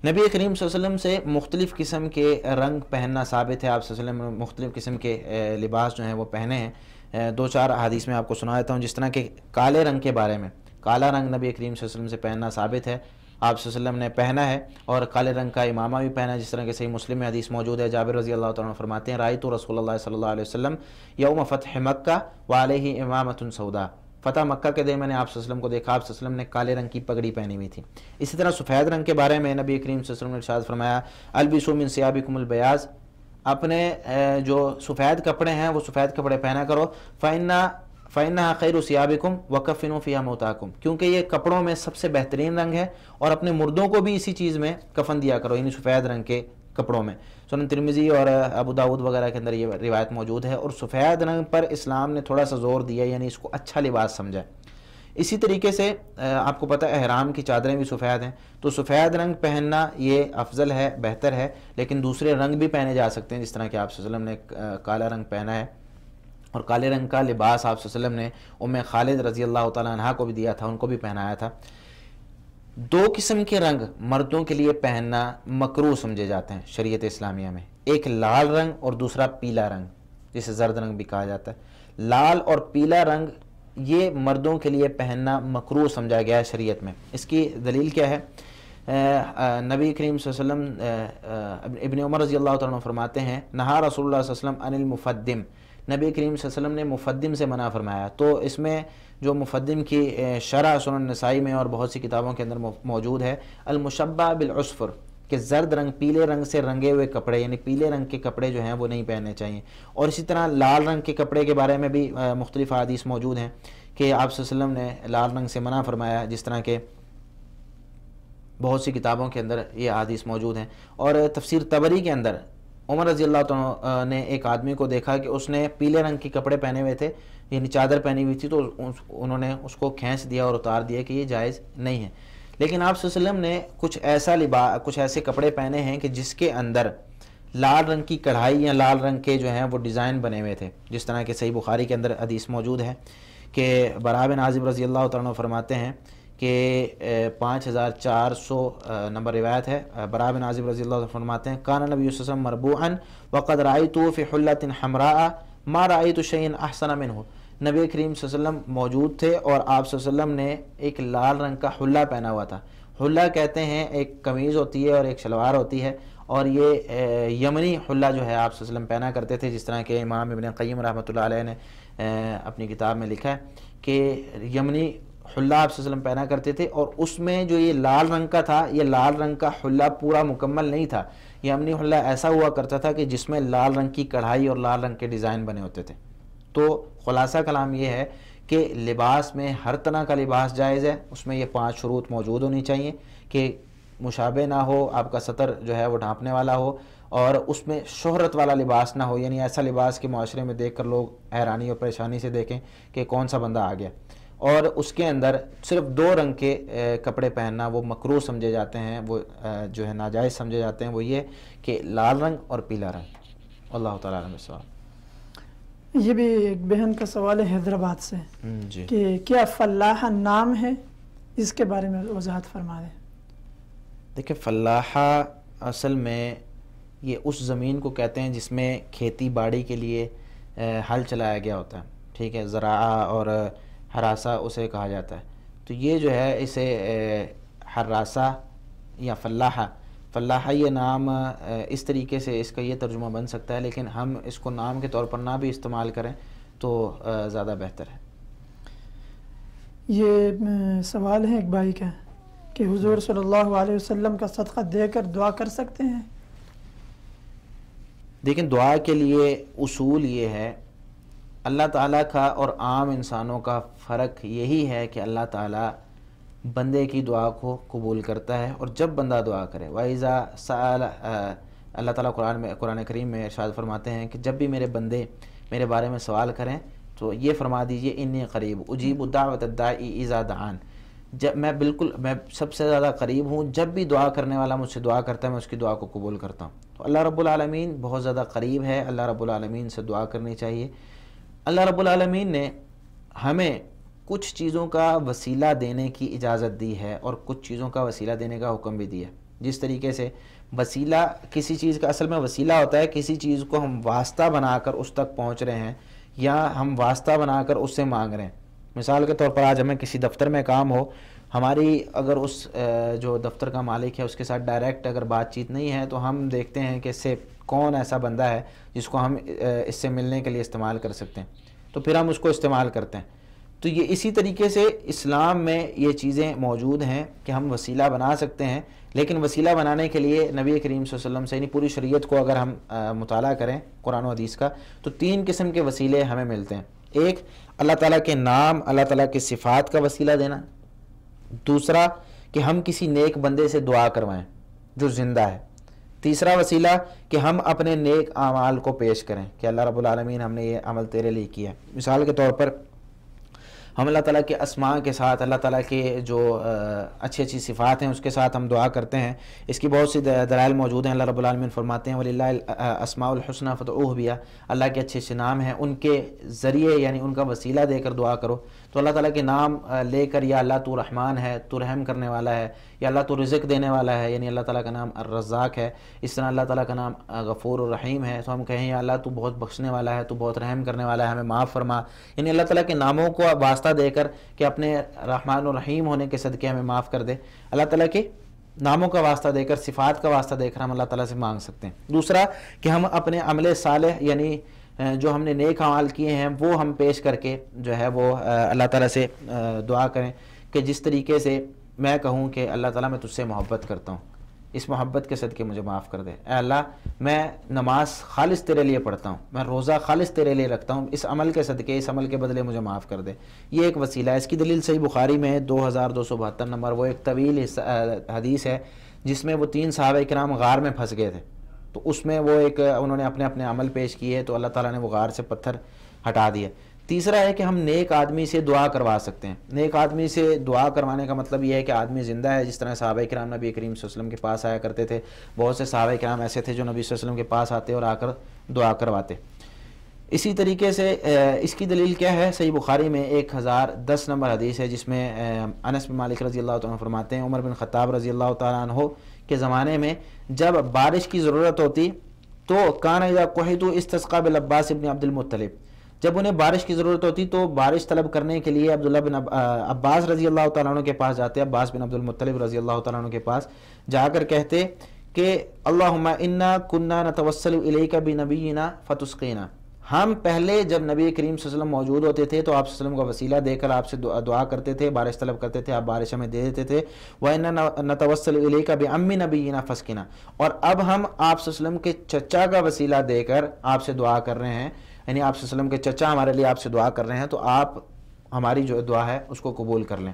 Speaker 3: نبی کریم صلی اللہ علیہ وسلم سے مختلف قسم کے رنگ پہننا ثابت ہے. آپ صلی اللہ علیہ وسلم مختلف قسم کے لباس جو ہیں وہ پہنے ہیں. 2-4 احادیث میں آپ کو سنا دیتا ہوں. جس طرح کہ کالے رنگ کے بارے میں، کالا رنگ نبی کریم صلی اللہ علیہ وسلم سے پہننا ثابت ہے. آپ صلی اللہ علیہ وسلم نے پہنا ہے، اور کالے رنگ کا امامہ بھی پہنا ہے، جس طرح کہ صحیح مسلم میں حدیث موجود ہے۔ جابر رضی اللہ تعالیٰ عنہ فرماتے ہیں رأیت رسول اللہ صلی اللہ علیہ وسلم یوم فتح مکہ وعلیہ امامۃ سوداء، فتح مکہ کے دن میں نے آپ صلی اللہ علیہ وسلم کو دیکھا، آپ صلی اللہ علیہ وسلم نے کالے رنگ کی پگڑی پہنی ہوئی تھی۔ اسی طرح سفید رنگ کے بارے میں نبی کریم صلی اللہ علیہ وسلم نے ارشاد فرمایا البسوا من ثیابکم البیاض، اپنے جو سفید کپڑے ہیں وہ سفید کپڑے پہنا کرو، فإنها خیر ثیابکم وکفنوا فیہا موتاکم، کیونکہ یہ کپڑوں میں سب سے بہترین رنگ ہے، اور اپنے مردوں کو بھی اسی چیز میں کفن دیا کرو، یعنی سفید رنگ کے کپڑوں میں۔ سنن ترمذی اور ابو داؤد وغیرہ کے اندر یہ روایت موجود ہے، اور سفید رنگ پر اسلام نے تھوڑا سا زور دیا، یعنی اس کو اچھا لباس سمجھا۔ اسی طریقے سے آپ کو پتہ ہے احرام کی چادریں بھی سفید ہیں، تو سفید رنگ پہننا یہ افضل ہے، بہتر ہے، لیکن دوسرے رنگ بھی پہنے جا سکتے ہیں، جس طرح کہ آپ صلی اللہ علیہ وسلم نے کالا رنگ پہنا ہے، اور کالے رنگ کا لباس آپ صلی اللہ علیہ وسلم نے ام خالد رضی اللہ تعالیٰ عنہ کو بھی دیا تھا، ان کو بھی پہنایا تھا۔ دو قسم کے رنگ مردوں کے لیے پہننا مکروہ سمجھے جاتے ہیں شریعت اسلامیہ میں، ایک لال رنگ اور دوسرا پیلا رنگ، جسے زرد رنگ بھی کہا جاتا ہے۔ لال اور پیلا رنگ یہ مردوں کے لیے پہننا مکروہ سمجھا گیا ہے شریعت میں۔ اس کی دلیل کیا ہے؟ نبی کریم صلی اللہ علیہ وسلم ابن عمر رضی اللہ تعالیٰ عنہ فرماتے ہیں نہا رسول اللہ صلی اللہ علیہ وسلم عن المفدم، نبی کریم صلی اللہ علیہ وسلم نے مفدم سے منع فرمایا۔ تو اس میں جو مفدم کی شرح سنن نسائی میں اور بہت سی کتابوں کے اندر موجود ہے، المشبہ بالعصفر، کہ زرد رنگ پیلے رنگ سے رنگے ہوئے کپڑے، یعنی پیلے رنگ کے کپڑے جو ہیں وہ نہیں پہننے چاہیے۔ اور اسی طرح لال رنگ کے کپڑے کے بارے میں بھی مختلف احادیث موجود ہیں کہ آپ صلی اللہ علیہ وسلم نے لال رنگ سے منع فرمایا، جس طرح کہ بہت سی کتابوں کے اندر یہ احادیث موجود ہیں۔ اور تفسیر طبری کے اندر عمر رضی اللہ عنہ نے ایک آدمی کو دیکھا کہ اس نے پیلے رنگ کے کپڑے پہنے ہوئے تھے، یعنی چادر پہنی ہوئی تھی، تو انہوں نے اس کو کھینچ دیا اور اتار دیا کہ یہ جائز نہیں ہے۔ لیکن آپ صلی اللہ علیہ وسلم نے کچھ ایسے کپڑے پہنے ہیں کہ جس کے اندر لال رنگ کی کڑھائی یا لال رنگ کے جو ہیں وہ ڈیزائن بنے ہوئے تھے، جس طرح کہ صحیح بخاری کے اندر حدیث موجود ہے کہ براء بن عازب رضی اللہ تعالیٰ عنہ فرماتے ہیں کہ 5400 نمبر روایت ہے، براء بن عازب رضی اللہ عنہ فرماتے ہیں کان نبی صلی اللہ علیہ وسلم مربوعا وقد رأیتو فی حلۃ حمراء ما رأیت شیئا احسن منہ، نبی کریم صلی اللہ علیہ وسلم موجود تھے اور آپ صلی اللہ علیہ وسلم نے ایک لال رنگ کا حلہ پہنا ہوا تھا۔ حلہ کہتے ہیں ایک قمیض ہوتی ہے اور ایک شلوار ہوتی ہے، اور یہ یمنی حلہ جو ہے آپ صلی اللہ علیہ وسلم پہنا کرتے تھے، جس طرح کہ امام ابن قیم رحمۃ اللہ علیہ نے اپنی کتاب میں لکھا ہے کہ یمنی حلہ آپ صلی اللہ علیہ وسلم پہنا کرتے تھے، اور اس میں جو یہ لال رنگ کا تھا، یہ لال رنگ کا حلہ پورا مکمل نہیں تھا، یمنی حلہ ایسا ہوا کرتا تھا کہ جس میں لال رنگ کی کڑھائی اور لال رنگ کے ڈیزائن بنے ہوتے تھے۔ تو خلاصہ کلام یہ ہے کہ لباس میں ہر طرح کا لباس جائز ہے، اس میں یہ 5 شروط موجود ہونی چاہیے کہ مشابہ نہ ہو، آپ کا سطر جو ہے وہ ڈھانپنے والا ہو، اور اس میں شہرت والا لباس نہ ہو، یعنی ایسا لباس کہ معاشرے میں دیکھ کر لوگ حیرانی اور پریشانی سے دیکھیں کہ کون سا بندہ آ گیا، اور اس کے اندر صرف 2 رنگ کے کپڑے پہننا وہ مکروہ سمجھے جاتے ہیں، وہ جو ہے ناجائز سمجھے جاتے ہیں، وہ یہ کہ لال رنگ اور پیلا رنگ۔ اللہ تعالیٰ علیہ وسلم۔
Speaker 2: یہ بھی ایک بہن کا سوال ہے حیدرآباد سے
Speaker 3: جی،
Speaker 2: کہ کیا فلاحہ نام ہے، اس کے بارے میں وضاحت فرما دیں۔
Speaker 3: دیکھیں فلاحہ اصل میں یہ اس زمین کو کہتے ہیں جس میں کھیتی باڑی کے لیے ہل چلایا گیا ہوتا ہے، ٹھیک ہے، زراعہ اور حراسہ اسے کہا جاتا ہے۔ تو یہ جو ہے اسے حراسہ یا فلاحہ یہ نام اس طریقے سے اس کا یہ ترجمہ بن سکتا ہے، لیکن ہم اس کو نام کے طور پر نہ بھی استعمال کریں تو زیادہ بہتر ہے۔
Speaker 2: یہ سوال ہے ایک بھائی کا کہ حضور صلی اللہ علیہ وسلم کا صدقہ دے کر دعا کر سکتے ہیں؟
Speaker 3: لیکن دعا کے لیے اصول یہ ہے، اللہ تعالیٰ کا اور عام انسانوں کا فرق یہی ہے کہ اللہ تعالیٰ بندے کی دعا کو قبول کرتا ہے، اور جب بندہ دعا کرے وَإِذَا سَأَلَ، اللہ تعالیٰ قرآن کریم میں ارشاد فرماتے ہیں کہ جب بھی میرے بندے میرے بارے میں سوال کریں تو یہ فرما دیجئے انی قریب اجیب دعوت الداعی اذا دعان، جب میں سب سے زیادہ قریب ہوں، جب بھی دعا کرنے والا مجھ سے دعا کرتا ہے میں اس کی دعا کو قبول کرتا ہوں۔ تو اللہ رب العالمین بہت زیادہ قریب ہے، اللہ رب العالمین سے دعا کرنی چاہیے۔ اللہ رب العالمین نے ہمیں کچھ چیزوں کا وسیلہ دینے کی اجازت دی ہے اور کچھ چیزوں کا وسیلہ دینے کا حکم بھی دیا ہے۔ جس طریقے سے وسیلہ کسی چیز کا اصل میں وسیلہ ہوتا ہے کسی چیز کو ہم واسطہ بنا کر اس تک پہنچ رہے ہیں یا ہم واسطہ بنا کر اس سے مانگ رہے ہیں۔ مثال کے طور پر آج ہمیں کسی دفتر میں کام ہو ہماری اگر اس جو دفتر کا مالک ہے اس کے ساتھ ڈائریکٹ اگر بات چیت نہیں ہے تو ہم دیکھتے ہیں کہ اس سے کون ایسا بندہ ہے جس کو ہم اس سے ملنے کے لیے استعمال کر سکتے ہیں، تو پھر ہم اس کو استعمال کرتے ہیں۔ تو یہ اسی طریقے سے اسلام میں یہ چیزیں موجود ہیں کہ ہم وسیلہ بنا سکتے ہیں، لیکن وسیلہ بنانے کے لیے نبی کریم صلی اللہ علیہ وسلم سے، یعنی پوری شریعت کو اگر ہم مطالعہ کریں قرآن و حدیث کا، تو 3 قسم کے وسیلے ہمیں ملتے ہیں۔ ایک، اللہ تعالیٰ کے نام، اللہ تعالیٰ کے صفات کا وسیلہ دینا۔ دوسرا، کہ ہم کسی نیک بندے سے دعا کروائیں جو زندہ ہے۔ تیسرا وسیلہ، کہ ہم اپنے نیک اعمال کو پیش کریں کہ اللہ رب العالمین ہم نے یہ عمل تیرے لیے کیا ہے۔ مثال کے طور پر ہم اللہ تعالیٰ کے اسماء کے ساتھ، اللہ تعالیٰ کے جو اچھی اچھی صفات ہیں اس کے ساتھ ہم دعا کرتے ہیں۔ اس کی بہت سی دلائل موجود ہیں۔ اللہ رب العالمین فرماتے ہیں وَلِلَّهِ الْأَسْمَاءُ الْحُسْنَى فَادْعُوهُ بِهَا، اللہ کے اچھے اچھے نام ہیں، ان کے ذریعے یعنی ان کا وسیلہ دے کر دعا کرو۔ تو اللہ تعالیٰ کے نام لے کر، یا اللہ تو رحمان ہے، تو رحم کرنے والا ہے، یا اللہ تو رزق دینے والا ہے، یعنی اللہ تعالیٰ کا نام الرزاق ہے۔ اس طرح اللہ تعالیٰ کا نام غفور الرحیم ہے، تو ہم کہیں یا اللہ تو بہت بخشنے والا ہے، تو بہت رحم کرنے والا ہے، ہمیں معاف فرما، یعنی اللہ تعالیٰ کے ناموں کو واسطہ دے کر کہ اپنے رحمان الرحیم ہونے کے صدقے ہمیں معاف کر دے، اللہ تعالیٰ کے ناموں کا واسطہ دے کر، صفات کا واسطہ دے کر ہم اللہ تعالیٰ سے مانگ سکتے ہیں۔ دوسرا، کہ ہم اپنے عمل صالح یعنی جو ہم نے نیک اعمال کیے ہیں وہ ہم پیش کر کے جو ہے وہ اللہ تعالیٰ سے دعا کریں کہ جس طریقے سے میں کہوں کہ اللہ تعالیٰ میں تجھ سے محبت کرتا ہوں، اس محبت کے صدقے مجھے معاف کر دے۔ اے اللہ میں نماز خالص تیرے لیے پڑھتا ہوں، میں روزہ خالص تیرے لیے رکھتا ہوں، اس عمل کے صدقے، اس عمل کے بدلے مجھے معاف کر دے۔ یہ ایک وسیلہ ہے۔ اس کی دلیل صحیح بخاری میں 2272 نمبر، وہ ایک طویل حدیث ہے جس میں وہ 3 صحابہ کرام غار میں پھنس گئے تھے، تو اس میں وہ انہوں نے اپنے اپنے عمل پیش کیے تو اللہ تعالیٰ نے وہ غار سے پتھر ہٹا دیا۔ تیسرا ہے کہ ہم نیک آدمی سے دعا کروا سکتے ہیں۔ نیک آدمی سے دعا کروانے کا مطلب یہ ہے کہ آدمی زندہ ہے، جس طرح صحابہ کرام نبی کریم صلی اللہ علیہ وسلم کے پاس آیا کرتے تھے، بہت سے صحابہ کرام ایسے تھے جو نبی صلی اللہ علیہ وسلم کے پاس آتے اور آ کر دعا کرواتے۔ اسی طریقے سے اس کی دلیل کیا ہے؟ صحیح بخاری میں 1010 نمبر حدیث ہے جس میں انس بن مالک رضی اللہ عنہ فرماتے ہیں عمر بن خطاب رضی اللہ تعالیٰ عنہ کے زمانے میں جب بارش کی ضرورت ہوتی تو کان اذا قحط استسقى بالعباس بن عبد المطلب، جب انہیں بارش کی ضرورت ہوتی تو بارش طلب کرنے کے لیے عبداللہ بن عباس رضی اللہ تعالیٰ عنہ کے پاس جاتے، عباس بن عبد المطلب رضی اللہ تعالیٰ عنہ کے پاس جا کر کہتے کہ اللہم انا کنا نتوسل الیک بنبینا فتسقینا، ہم پہلے جب نبی کریم صلی اللہ علیہ وسلم موجود ہوتے تھے تو آپ صلی اللہ علیہ وسلم کا وسیلہ دے کر آپ سے دعا کرتے تھے، بارش طلب کرتے تھے، آپ بارش ہمیں دے دیتے تھے۔ وَإِنَّا نَتَوَسَّلُ إِلَيْكَ بِعَمِّ نَبِيِّنَا فَاسْقِنَا، اور اب ہم آپ صلی اللہ علیہ وسلم کے چچا کا وسیلہ دے کر آپ سے دعا کر رہے ہیں، یعنی آپ صلی اللہ علیہ وسلم کے چچا ہمارے لیے آپ سے دعا کر رہے ہیں، تو آپ ہماری جو دعا ہے اس کو قبول کر لیں۔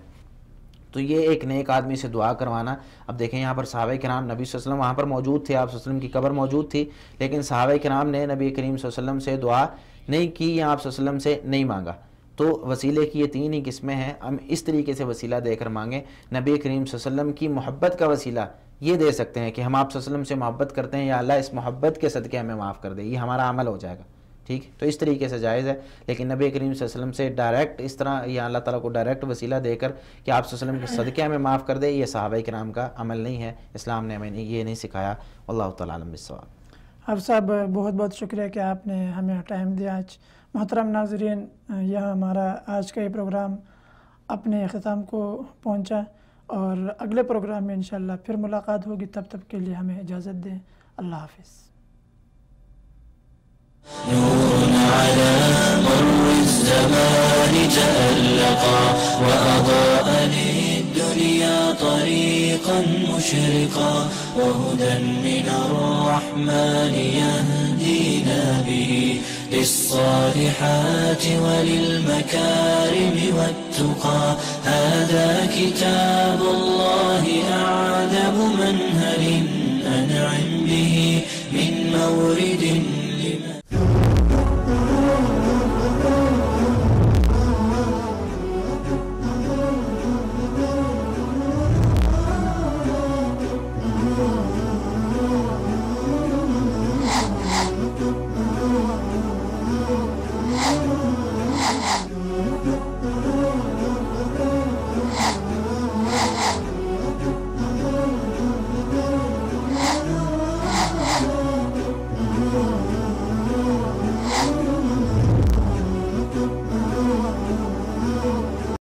Speaker 3: تو یہ ایک نیک آدمی سے دعا کروانا۔ اب دیکھیں یہاں پر صحابہ کرام نبی صلی اللہ علیہ وسلم وہاں پر موجود تھے، آپ صلی اللہ علیہ وسلم کی قبر موجود تھی، لیکن صحابہ کرام نے نبی کریم صلی اللہ علیہ وسلم سے دعا نہیں کی یا آپ صلی اللہ علیہ وسلم سے نہیں مانگا۔ تو وسیلے کی یہ 3 ہی قسمیں ہیں، ہم اس طریقے سے وسیلہ دے کر مانگیں۔ نبی کریم صلی اللہ علیہ وسلم کی محبت کا وسیلہ یہ دے سکتے ہیں کہ ہم آپ صلی اللہ علیہ وسلم سے محبت کرتے ہیں، یا اللہ اس محبت کے صدقے ہمیں معاف کر دے، یہ ہمارا عمل ہو جائے گا، ٹھیک؟ تو اس طریقے سے جائز ہے، لیکن نبی کریم صلی اللہ علیہ وسلم سے ڈائریکٹ اس طرح یا اللہ تعالیٰ کو ڈائریکٹ وسیلہ دے کر کہ آپ صلی اللہ علیہ وسلم کے صدقے ہمیں معاف کر دے، یہ صحابہ کرام کا عمل نہیں ہے، اسلام نے ہمیں یہ نہیں سکھایا۔ اللہ تعالیٰ عالم بالصواب۔
Speaker 2: آپ صاحب بہت بہت شکریہ کہ آپ نے ہمیں ٹائم دیا آج۔ محترم ناظرین، یہاں ہمارا آج کا یہ پروگرام اپنے اختتام کو پہنچا، اور اگلے پروگرام میں انشاءاللہ پھر ملاقات ہوگی، تب کے لیے ہمیں اجازت دیں۔ اللہ حافظ۔
Speaker 1: نور على مر الزمان تألقا وأضاء للدنيا طريقا مشرقا، وهدى من الرحمن يهدينا به للصالحات وللمكارم والتقى، هذا كتاب الله أعذب منهل أنعم به من مورد